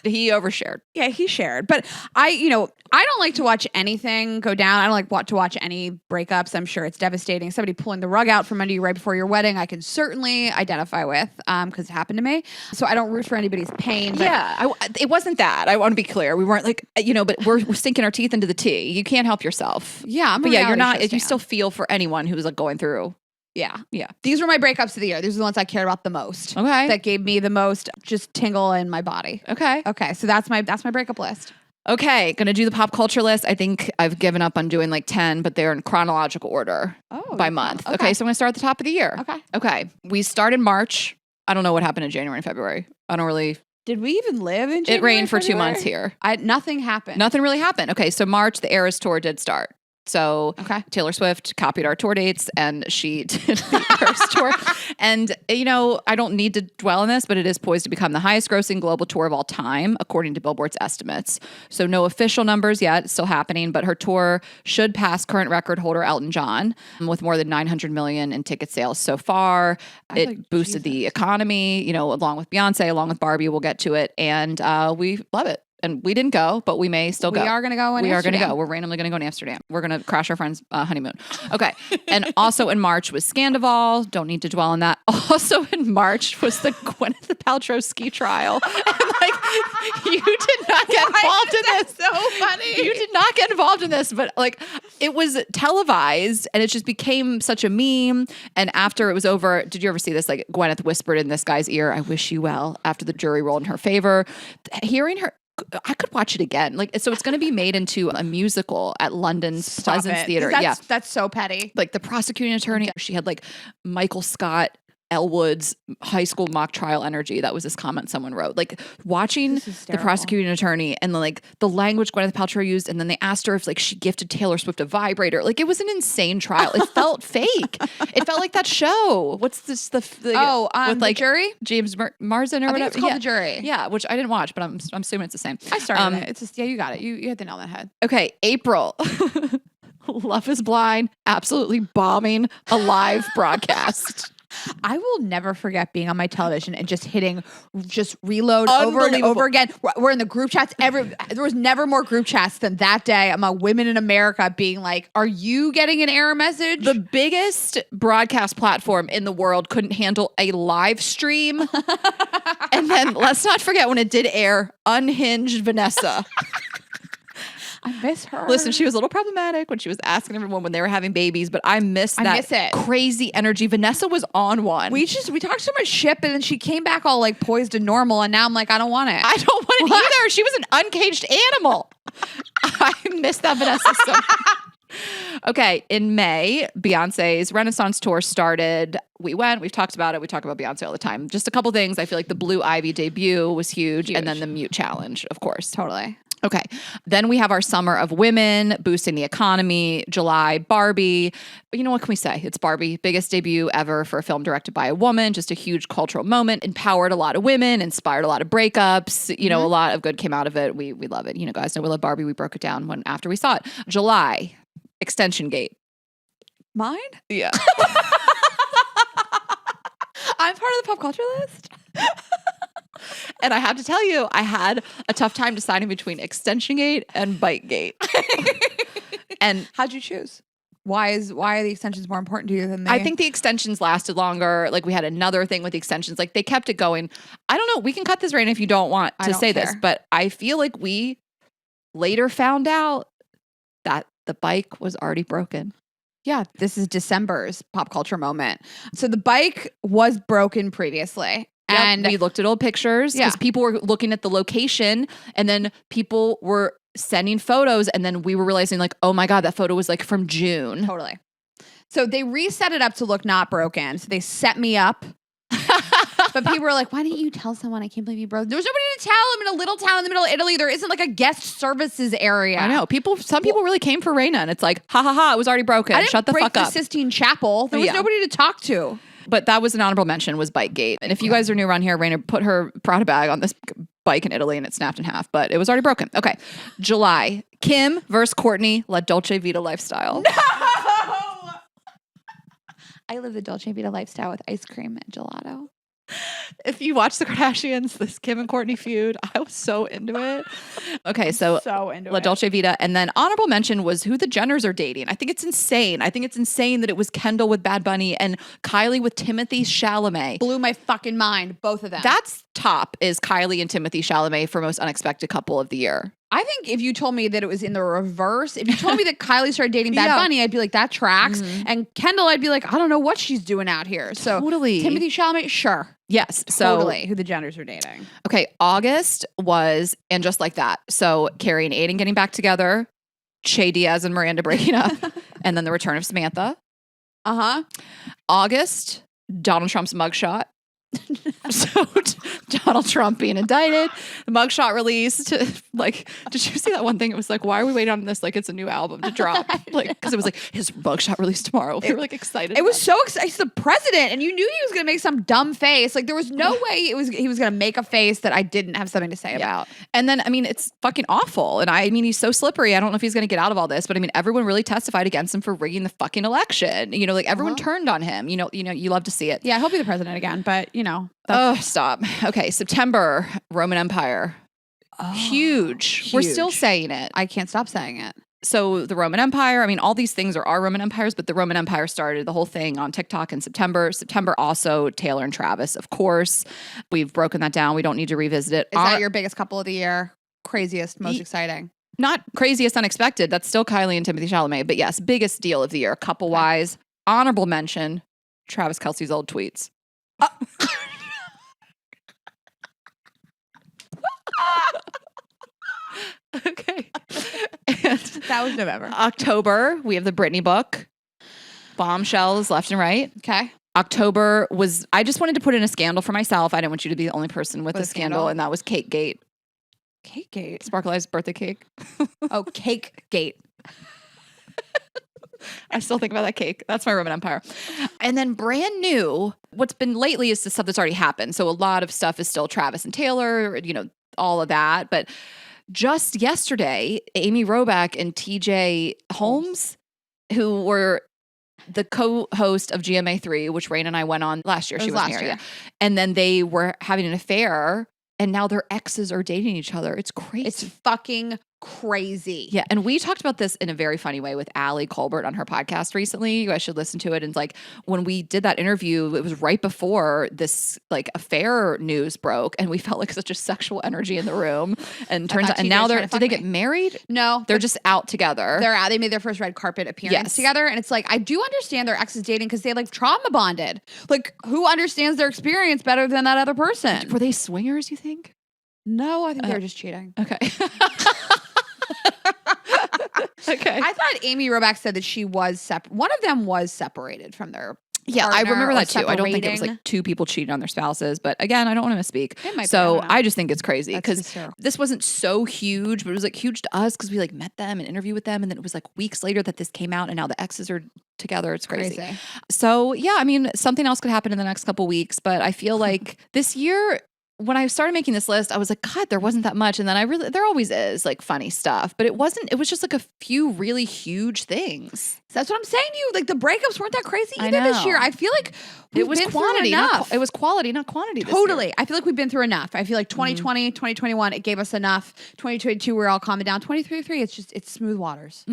He overshared. Yeah, he shared. But I don't like to watch anything go down. I don't like to watch any breakups. I'm sure it's devastating. Somebody pulling the rug out from under you right before your wedding, I can certainly identify with because it happened to me. So I don't root for anybody's pain. But Yeah. It wasn't that. I want to be clear. We weren't like, but we're sinking our teeth into the tea. You can't help yourself. yeah, I'm a But yeah, you're reality not, show you stan. still feel for anyone who's like going through. Yeah. Yeah. These were my breakups of the year. These are the ones I cared about the most. Okay. That gave me the most just tingle in my body. Okay. Okay. So that's my breakup list. Okay. Gonna do the pop culture list. I think I've given up on doing like 10, but they're in chronological order by month. Okay. So I'm gonna start at the top of the year. Okay. Okay. We started March. I don't know what happened in January and February. I don't really. Did we even live in January? It rained for 2 February? months here. Nothing happened. Nothing really happened. Okay. So March, the Eras tour did start. So Okay. Taylor Swift copied our tour dates and she did the Eras tour. And, I don't need to dwell on this, but it is poised to become the highest grossing global tour of all time, according to Billboard's estimates. So no official numbers yet. It's still happening, but her tour should pass current record holder Elton John with more than 900 million in ticket sales so far. It like, boosted the economy, along with Beyonce, along with Barbie. We'll get to it. And we love it. And we didn't go, but we may still go. We are going to go in We are going to Amsterdam. go. We're randomly going to go to Amsterdam. We're going to crash our friend's honeymoon. Okay. And also in March was Scandival. Don't need to dwell on that. Also in March was the Gwyneth Paltrow ski trial. And you did not get involved in this. So funny. You did not get involved in this, but it was televised and it just became such a meme. And after it was over, did you ever see this? Like Gwyneth whispered in this guy's ear, "I wish you well," after the jury ruled in her favor. Hearing her, I could watch it again. So it's going to be made into a musical at London's Pleasance Theater. That's so petty. Like the prosecuting attorney, she had like Michael Scott Elwood's high school mock trial energy. That was this comment someone wrote. Like watching the prosecuting attorney and the language Gwyneth Paltrow used, and then they asked her if she gifted Taylor Swift a vibrator. Like it was an insane trial. It felt fake. It felt like that show. What's this? With the Jury? James Marsden or I whatever. think it's called The Jury. Yeah, which I didn't watch, but I'm assuming it's the same. I started it. It's just, you got it. You hit the nail on the head. Okay, April. Love is Blind, absolutely bombing a live broadcast. I will never forget being on my television and just hitting reload over and over again. We're in the group chats. There was never more group chats than that day among women in America being like, are you getting an error message? The biggest broadcast platform in the world couldn't handle a live stream. And then let's not forget when it did air, unhinged Vanessa. I miss her. Listen, she was a little problematic when she was asking everyone when they were having babies, but I miss it. Crazy energy. Vanessa was on one. We talked so much shit, and then she came back all like poised and normal, and now I'm like, I don't want it. I don't want it either. She was an uncaged animal. I miss that Vanessa so much. Okay, in May, Beyonce's Renaissance tour started. We went, we've talked about it. We talk about Beyonce all the time. Just a couple things. I feel like the Blue Ivy debut was huge. And then the Mute Challenge, of course. Totally. Okay. Then we have our Summer of Women, boosting the economy. July, Barbie. But what can we say? It's Barbie. Biggest debut ever for a film directed by a woman. Just a huge cultural moment. Empowered a lot of women. Inspired a lot of breakups. A lot of good came out of it. We love it. Guys know we love Barbie. We broke it down after we saw it. July, Extension Gate. Mine? Yeah. I'm part of the pop culture list. And I have to tell you, I had a tough time deciding between Extension Gate and Bite Gate. And how'd you choose? Why are the extensions more important to you than I think the extensions lasted longer. Like we had another thing with the extensions. Like they kept it going. I don't know. We can cut this, Rayna, if you don't want to say this, but I feel like we later found out that the bike was already broken. Yeah, this is December's pop culture moment. So the bike was broken previously. Yep, And we looked at old pictures because Yeah. people were looking at the location, and then people were sending photos, and then we were realizing like, oh my God, that photo was like from June. totally. So they reset it up to look not broken. So they set me up. But people were like, why didn't you tell someone? I can't believe you broke. There was nobody to tell. I'm in a little town in the middle of Italy. There isn't like a guest services area. I know. Some people really came for Rayna, and it's like, ha ha ha, it was already broken. I didn't Shut the break fuck the up. Sistine Chapel. There was Yeah. nobody to talk to. But that was an honorable mention, was Bikegate. And if you guys are new around here, Rayna put her Prada bag on this bike in Italy and it snapped in half, but it was already broken. Okay. July, Kim versus Courtney, La Dolce Vita lifestyle. No! I live the Dolce Vita lifestyle with ice cream and gelato. If you watch the Kardashians, this Kim and Courtney feud, I was so into it. Okay, so into La Dolce Vita. And then honorable mention was who the Jenners are dating. I think it's insane. I think it's insane that it was Kendall with Bad Bunny and Kylie with Timothy Chalamet. Blew my fucking mind, both of them. That's top is Kylie and Timothy Chalamet for most unexpected couple of the year. I think if you told me that it was in the reverse, if you told me that Kylie started dating Bad Yeah. Bunny, I'd be like, that tracks. And Kendall, I'd be like, I don't know what she's doing out here. So Totally. Timothy Chalamet, sure. Yes. So Totally. Who the Jenners are dating. okay, August was, and just like that. So Carrie and Aiden getting back together, Che Diaz and Miranda breaking up, and then the return of Samantha. Uh-huh. August, Donald Trump's mugshot. So Donald Trump being indicted, the mugshot released. Like, did you see that one thing? It was like, why are we waiting on this? Like, it's a new album to drop. Like, because it was like his mugshot released tomorrow. We were like excited. It was so exciting. He's the president, and you knew he was going to make some dumb face. Like, there was no way he was going to make a face that I didn't have something to say about. And then, I mean, it's fucking awful. And I mean, he's so slippery. I don't know if he's going to get out of all this, but I mean, everyone really testified against him for rigging the fucking election. You know, like everyone turned on him. You know, you love to see it. Yeah, he'll be the president again, but you know. Oh, stop. Okay, September, Roman Empire. Huge. We're still huge. saying it. I can't stop saying it. So the Roman Empire, I mean, all these things are our Roman empires, but the Roman Empire started the whole thing on TikTok in September. September also, Taylor and Travis, of course. We've broken that down. We don't need to revisit it. Is that your biggest couple of the year? Craziest, most Ye- exciting? Not craziest unexpected. That's still Kylie and Timothy Chalamet. But yes, biggest deal of the year, couple-wise. Honorable mention, Travis Kelce's old tweets. Okay. And That was November. October, we have the Britney book. Bombshells left and right. Okay. October was, I just wanted to put in a scandal for myself. I didn't want you to be the only person with With a a scandal, scandal? and that was Cake Gate. Cake Gate. Sparkle Eyes birthday cake. Oh, Cake Gate. I still think about that cake. That's my Roman Empire. And then brand new, what's been lately is the stuff that's already happened. So a lot of stuff is still Travis and Taylor, you know, all of that. But just yesterday, Amy Roback and TJ Holmes, who were the co-host of GMA3, which Rayna and I went on last year. It She was was last here. year. Yeah. And then they were having an affair, and now their exes are dating each other. It's crazy. It's fucking crazy. Yeah, and we talked about this in a very funny way with Allie Colbert on her podcast recently. You guys should listen to it. And like when we did that interview, it was right before this like affair news broke, and we felt like such a sexual energy in the room. And turns out, and now they're did they get married? No, They're just out together. they're out. They made their first red carpet appearance Yes. together, and it's like I do understand their exes dating because they like trauma bonded. Like who understands their experience better than that other person? Were they swingers? You think? No, I think they're just cheating. Okay. Okay. I thought Amy Roback said that she was one of them was separated from their Yeah, I partner remember or that too. I don't think it was separating. like two people cheating on their spouses, but again, I don't want to misspeak. It might be, I So don't know. I just think it's crazy That's because hysterical. this wasn't so huge, but it was like huge to us because we like met them and interviewed with them, and then it was like weeks later that this came out, and now the exes are together. It's crazy. So yeah, I mean, something else could happen in the next couple weeks, but I feel like this year, when I started making this list, I was like, God, there wasn't that much. And then there always is like funny stuff, but it was just like a few really huge things. So that's what I'm saying to you. Like the breakups weren't that crazy I either this know. year. I feel like It was quantity, enough. it was quality, not quantity. This year. Totally. I feel like we've been through enough. I feel like 2020, 2021, it gave us enough. 2022, we're all calming down. 2023, it's smooth waters.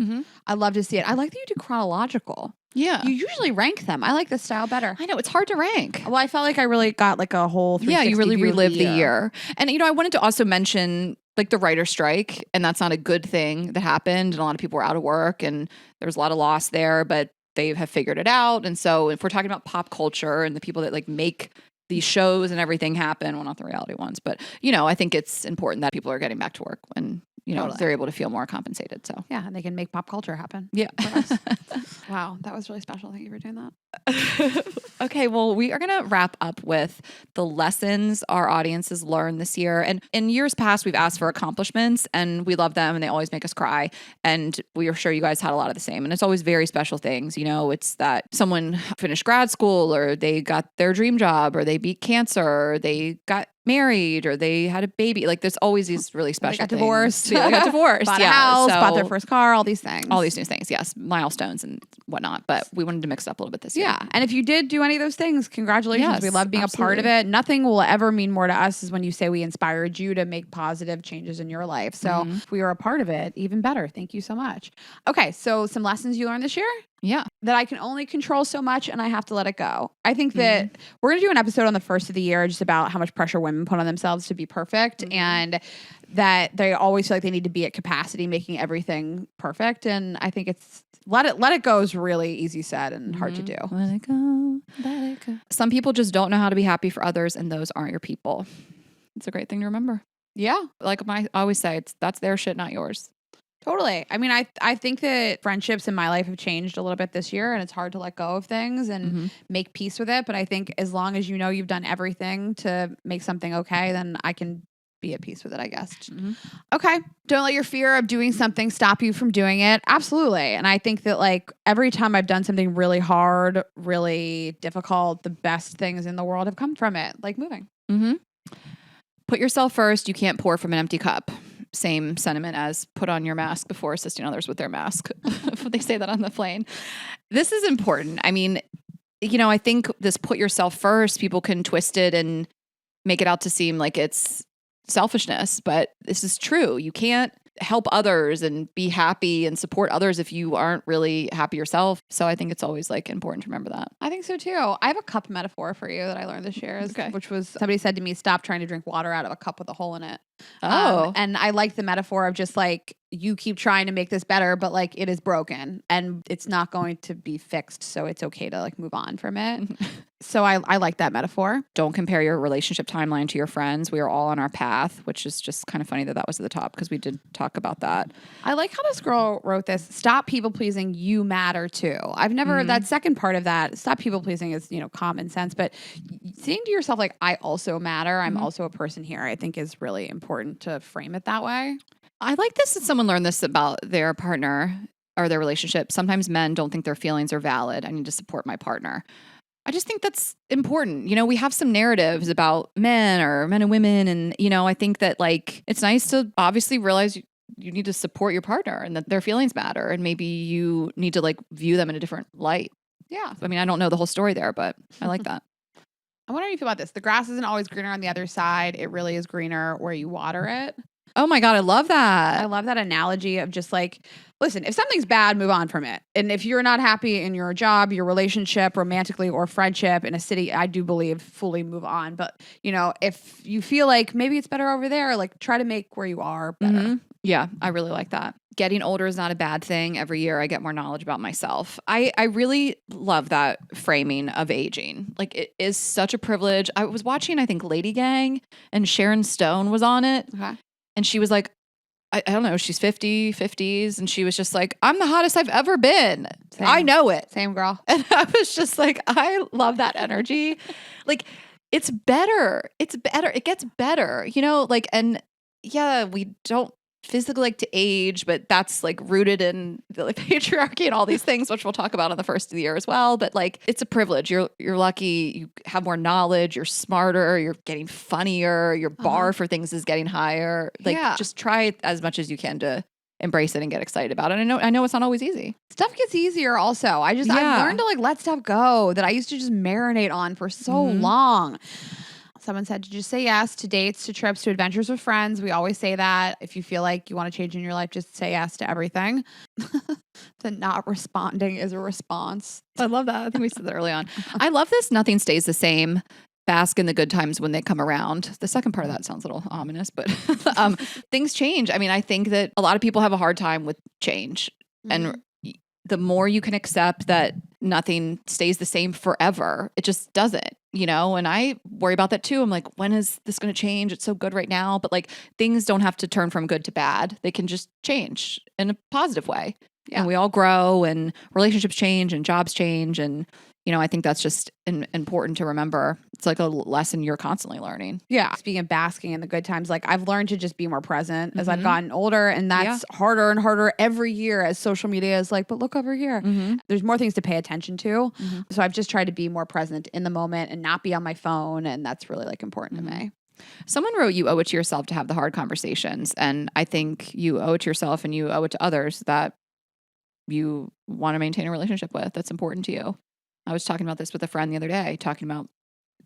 I love to see it. I like that you do chronological. Yeah. You usually rank them. I like this style better. I know it's hard to rank. Well, I felt like I really got like a whole 360 Yeah, you really view of relived the year. And, you know, I wanted to also mention like the writer strike, and that's not a good thing that happened. And a lot of people were out of work, and there was a lot of loss there, but they have figured it out. And so if we're talking about pop culture and the people that like make these shows and everything happen, well, not the reality ones, but I think it's important that people are getting back to work when, Totally. they're able to feel more compensated. So Yeah, and they can make pop culture happen. yeah. For us. Wow, that was really special. Thank you for doing that. Okay, well, we are going to wrap up with the lessons our audiences learned this year. And in years past, we've asked for accomplishments, and we love them, and they always make us cry. And we are sure you guys had a lot of the same. And it's always very special things. It's that someone finished grad school, or they got their dream job, or they beat cancer, or they got married, or they had a baby. Like there's always these really special got things. divorced. Yeah, they got divorced. Bought yeah. a house, So, bought their first car, all these things. all these new things. Yes. Milestones and whatnot. But we wanted to mix it up a little bit this year. Yeah. And if you did do any of those things, congratulations. Yes, We love being a part of absolutely. it. Nothing will ever mean more to us is when you say we inspired you to make positive changes in your life. So if we were a part of it, even better. Thank you so much. Okay. So some lessons you learned this year? Yeah. That I can only control so much and I have to let it go. I think that we're going to do an episode on the first of the year just about how much pressure women put on themselves to be perfect and that they always feel like they need to be at capacity making everything perfect. And I think it's let it go is really easy said and hard to do. Let it go. Let it go. Some people just don't know how to be happy for others, and those aren't your people. It's a great thing to remember. Yeah. Like I always say, that's their shit, not yours. Totally. I mean, I think that friendships in my life have changed a little bit this year, and it's hard to let go of things and make peace with it. But I think as long as you've done everything to make something okay, then I can be at peace with it, I guess. Okay. Don't let your fear of doing something stop you from doing it. Absolutely. And I think that like every time I've done something really hard, really difficult, the best things in the world have come from it, like moving. Put yourself first. You can't pour from an empty cup. Same sentiment as put on your mask before assisting others with their mask. They say that on the plane. This is important. I mean, I think this put yourself first, people can twist it and make it out to seem like it's selfishness, but this is true. You can't help others and be happy and support others if you aren't really happy yourself. So I think it's always like important to remember that. I think so too. I have a cup metaphor for you that I learned this year, which was somebody said to me, stop trying to drink water out of a cup with a hole in it. And I like the metaphor of just like, you keep trying to make this better, but like it is broken and it's not going to be fixed. So it's okay to like move on from it. So I like that metaphor. Don't compare your relationship timeline to your friends. We are all on our path, which is just kind of funny that was at the top because we did talk about that. I like how this girl wrote this. Stop people pleasing. You matter too. I've never, that second part of that, stop people pleasing is, common sense, but saying to yourself, like, I also matter. I'm also a person here, I think is really important to frame it that way. I like this that someone learned this about their partner or their relationship. Sometimes men don't think their feelings are valid. I need to support my partner. I just think that's important. We have some narratives about men or men and women. And, I think that like, it's nice to obviously realize you need to support your partner and that their feelings matter. And maybe you need to like view them in a different light. Yeah. I mean, I don't know the whole story there, but I like that. I wonder how you feel about this. The grass isn't always greener on the other side. It really is greener where you water it. Oh my God, I love that. I love that analogy of just like, listen, if something's bad, move on from it. And if you're not happy in your job, your relationship, romantically or friendship in a city, I do believe fully move on. But, if you feel like maybe it's better over there, like try to make where you are better. Yeah, I really like that. Getting older is not a bad thing. Every year I get more knowledge about myself. I really love that framing of aging. Like it is such a privilege. I was watching, I think, Lady Gang and Sharon Stone was on it. Okay. And she was like, I don't know, she's 50s. And she was just like, I'm the hottest I've ever been. Same. I know it. Same girl. And I was just like, I love that energy. Like, it's better. It's better. It gets better, and yeah, we don't physically like to age, but that's like rooted in the patriarchy and all these things, which we'll talk about in the first of the year as well. But like, it's a privilege. You're lucky. You have more knowledge. You're smarter. You're getting funnier. Your bar for things is getting higher. Like, just try it as much as you can to embrace it and get excited about it. I know it's not always easy. Stuff gets easier also. I've learned to like let stuff go that I used to just marinate on for so long. Someone said to just say yes to dates, to trips, to adventures with friends. We always say that. If you feel like you want to change in your life, just say yes to everything. The not responding is a response. I love that. I think we said that early on. I love this. Nothing stays the same. bask in the good times when they come around. The second part of that sounds a little ominous, but things change. I mean, I think that a lot of people have a hard time with change. And the more you can accept that nothing stays the same forever, it just doesn't, and I worry about that too. I'm like, when is this going to change? It's so good right now. But like things don't have to turn from good to bad. They can just change in a positive way. Yeah. And we all grow and relationships change and jobs change. And, I think that's just important to remember. It's like a lesson you're constantly learning. Yeah. Speaking of basking in the good times, like I've learned to just be more present as I've gotten older. And that's harder and harder every year as social media is like, but look over here. There's more things to pay attention to. So I've just tried to be more present in the moment and not be on my phone. And that's really like important to me. Someone wrote, you owe it to yourself to have the hard conversations. And I think you owe it to yourself and you owe it to others that you want to maintain a relationship with. That's important to you. I was talking about this with a friend the other day, talking about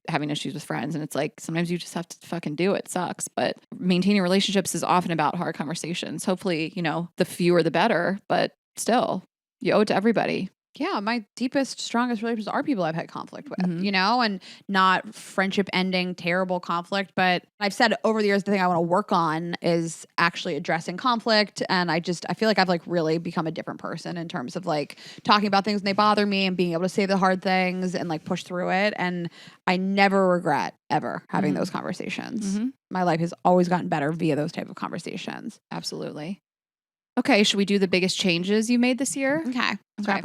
having issues with friends. And it's like, sometimes you just have to fucking do it. It sucks. But maintaining relationships is often about hard conversations. Hopefully, the fewer the better, but still, you owe it to everybody. Yeah, my deepest, strongest relationships are people I've had conflict with, and not friendship ending, terrible conflict. But I've said over the years, the thing I want to work on is actually addressing conflict. And I feel like I've like really become a different person in terms of like talking about things when they bother me and being able to say the hard things and like push through it. And I never regret ever having those conversations. My life has always gotten better via those type of conversations. Absolutely. Okay, should we do the biggest changes you made this year? Okay.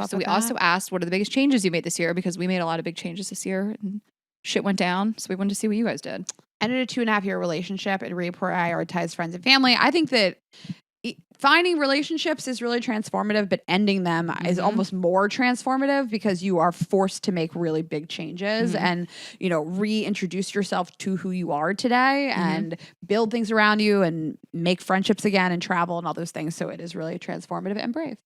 So we also asked, what are the biggest changes you made this year? Because we made a lot of big changes this year and shit went down. So we wanted to see what you guys did. Ended a 2.5-year relationship and reprioritized friends and family. I think that finding relationships is really transformative, but ending them is almost more transformative because you are forced to make really big changes and, reintroduce yourself to who you are today and build things around you and make friendships again and travel and all those things. So it is really transformative and brave.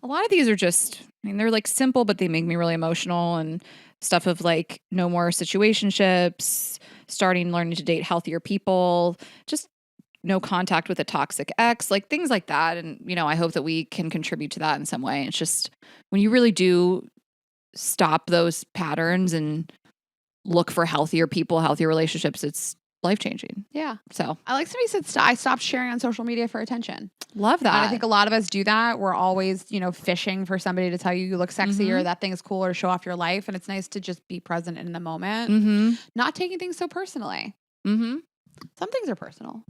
A lot of these are just, they're like simple, but they make me really emotional and stuff of like no more situationships, learning to date healthier people, just no contact with a toxic ex, like things like that. And, I hope that we can contribute to that in some way. It's just when you really do stop those patterns and look for healthier people, healthier relationships, it's life-changing. Yeah. So I like somebody said, I stopped sharing on social media for attention. Love that. And I think a lot of us do that. We're always, fishing for somebody to tell you look sexy or that thing is cool or show off your life. And it's nice to just be present in the moment, not taking things so personally. Some things are personal.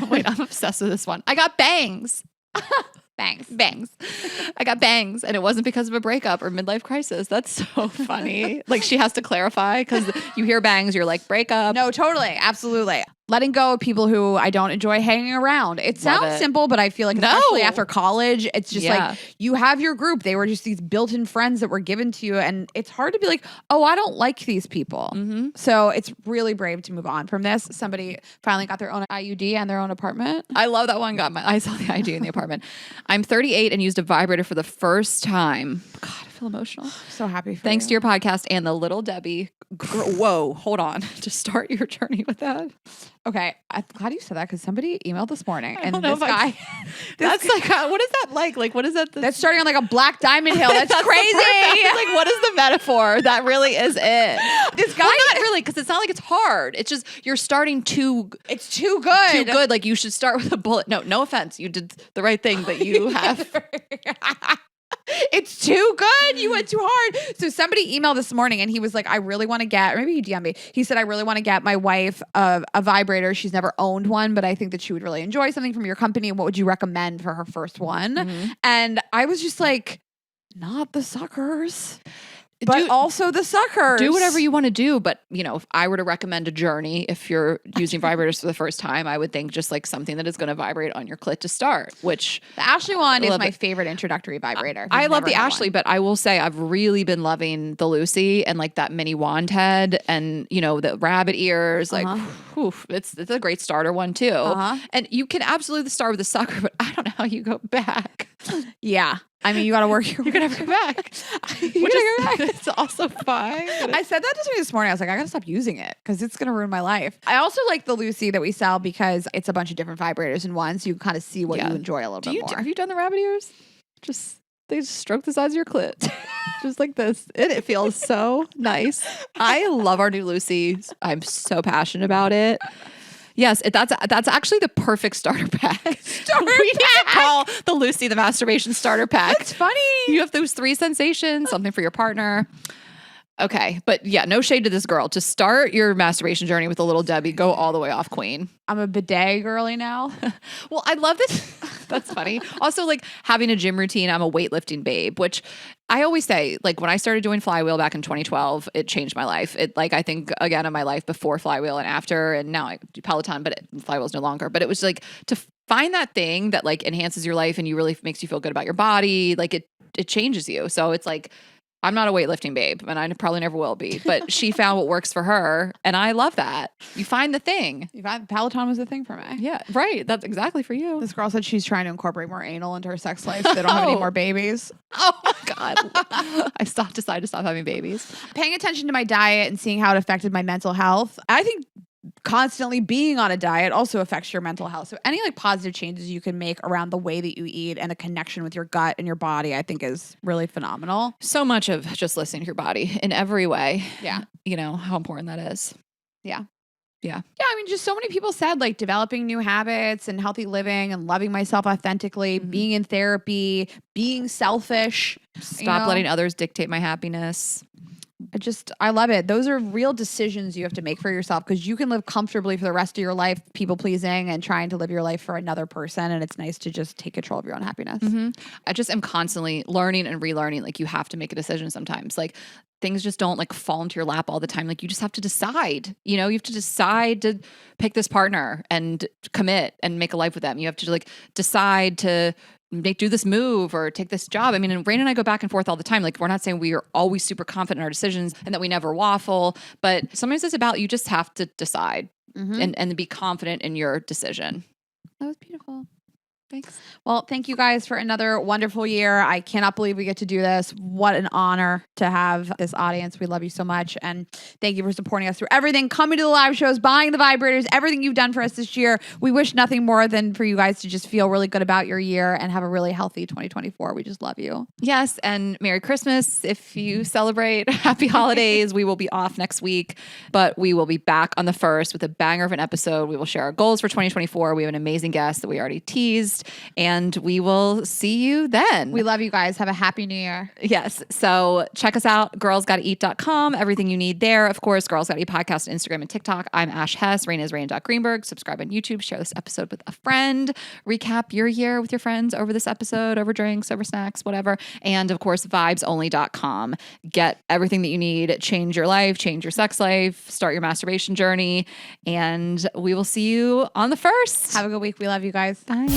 Wait, I'm obsessed with this one. I got bangs. Bangs. I got bangs. And it wasn't because of a breakup or midlife crisis. That's so funny. Like she has to clarify because you hear bangs, you're like, breakup. No, totally. Absolutely. Letting go of people who I don't enjoy hanging around. It sounds simple, but I feel like especially after college, it's just like you have your group. They were just these built-in friends that were given to you. And it's hard to be like, oh, I don't like these people. So it's really brave to move on from this. Somebody finally got their own IUD and their own apartment. I love that one. I saw the IUD in the apartment. I'm 38 and used a vibrator for the first time. God, I feel emotional. So happy for Thanks to your podcast and the Little Debbie. Whoa, hold on. To start your journey with that. Okay, I'm glad you said that because somebody emailed this morning and this guy. That's like, what is that like? Like, what is that? That's starting on like a black diamond hill. That's crazy. Like, what is the metaphor? That really is it. This guy, not really, because it's not like it's hard. It's just you're starting too. It's too good. Too good. Like you should start with a bullet. No offense. You did the right thing, but you have. It's too good. You went too hard. So somebody emailed this morning and he was like, I really want to get, or maybe he DM'd me. He said, I really want to get my wife a vibrator. She's never owned one, but I think that she would really enjoy something from your company. What would you recommend for her first one? And I was just like, not the suckers. But also the suckers. Do whatever you want to do. But, if I were to recommend a journey, if you're using vibrators for the first time, I would think just like something that is going to vibrate on your clit to start, which the Ashley one is my favorite introductory vibrator. I love the Ashley, but I will say I've really been loving the Lucy and like that mini wand head and, the rabbit ears. Like, it's a great starter one too. And you can absolutely start with the sucker, but I don't know how you go back. Yeah. I mean, you got to work your You're going to have to go back. It's also fine. I said that to somebody this morning. I was like, I got to stop using it because it's going to ruin my life. I also like the Lucy that we sell because it's a bunch of different vibrators in one. So you can kind of see what you enjoy a little bit more. Have you done the rabbit ears? Just They just stroke the sides of your clit. Just like this. And it feels so nice. I love our new Lucy. I'm so passionate about it. Yes, that's actually the perfect starter pack. We need to call the Lucy the masturbation starter pack. That's funny. You have those 3 sensations, something for your partner. Okay, but yeah, no shade to this girl. To start your masturbation journey with a little Debbie, go all the way off, queen. I'm a bidet girly now. Well, I love this. That's funny. Also, like having a gym routine, I'm a weightlifting babe, which I always say, like when I started doing flywheel back in 2012, it changed my life. It like, I think again of my life before flywheel and after, and now I do Peloton, but flywheel's no longer. But it was like to find that thing that like enhances your life and you really makes you feel good about your body. Like it changes you. So it's like, I'm not a weightlifting babe, and I probably never will be, but she found what works for her, and I love that. You find the thing. Peloton was the thing for me. Yeah, right. That's exactly for you. This girl said she's trying to incorporate more anal into her sex life so they don't have any more babies. Oh my God. I decided to stop having babies. Paying attention to my diet and seeing how it affected my mental health. I think constantly being on a diet also affects your mental health. So any like positive changes you can make around the way that you eat and a connection with your gut and your body, I think is really phenomenal. So much of just listening to your body in every way. Yeah. You know how important that is. Yeah. Yeah. Yeah. I mean, just so many people said like developing new habits and healthy living and loving myself authentically, being in therapy, being selfish. Stop letting others dictate my happiness. I love it. Those are real decisions you have to make for yourself because you can live comfortably for the rest of your life, people pleasing and trying to live your life for another person. And it's nice to just take control of your own happiness. I just am constantly learning and relearning. Like you have to make a decision sometimes. Like things just don't like fall into your lap all the time. Like you just have to decide, you know, you have to decide to pick this partner and commit and make a life with them. You have to like decide to do this move or take this job. I mean, and Rayna and I go back and forth all the time. Like we're not saying we are always super confident in our decisions and that we never waffle, but sometimes it's about, you just have to decide and be confident in your decision. That was beautiful. Thanks. Well, thank you guys for another wonderful year. I cannot believe we get to do this. What an honor to have this audience. We love you so much. And thank you for supporting us through everything, coming to the live shows, buying the vibrators, everything you've done for us this year. We wish nothing more than for you guys to just feel really good about your year and have a really healthy 2024. We just love you. Yes. And Merry Christmas. If you celebrate, happy holidays. We will be off next week, but we will be back on the 1st with a banger of an episode. We will share our goals for 2024. We have an amazing guest that we already teased. And we will see you then. We love you guys. Have a happy new year. Yes. So check us out, girlsgottaeat.com. Everything you need there. Of course, Girls Gotta Eat podcast, Instagram, and TikTok. I'm Ash Hess. Rayna is Rayna.Greenberg. Subscribe on YouTube. Share this episode with a friend. Recap your year with your friends over this episode, over drinks, over snacks, whatever. And of course, vibesonly.com. Get everything that you need. Change your life, change your sex life, start your masturbation journey. And we will see you on the 1st. Have a good week. We love you guys. Bye.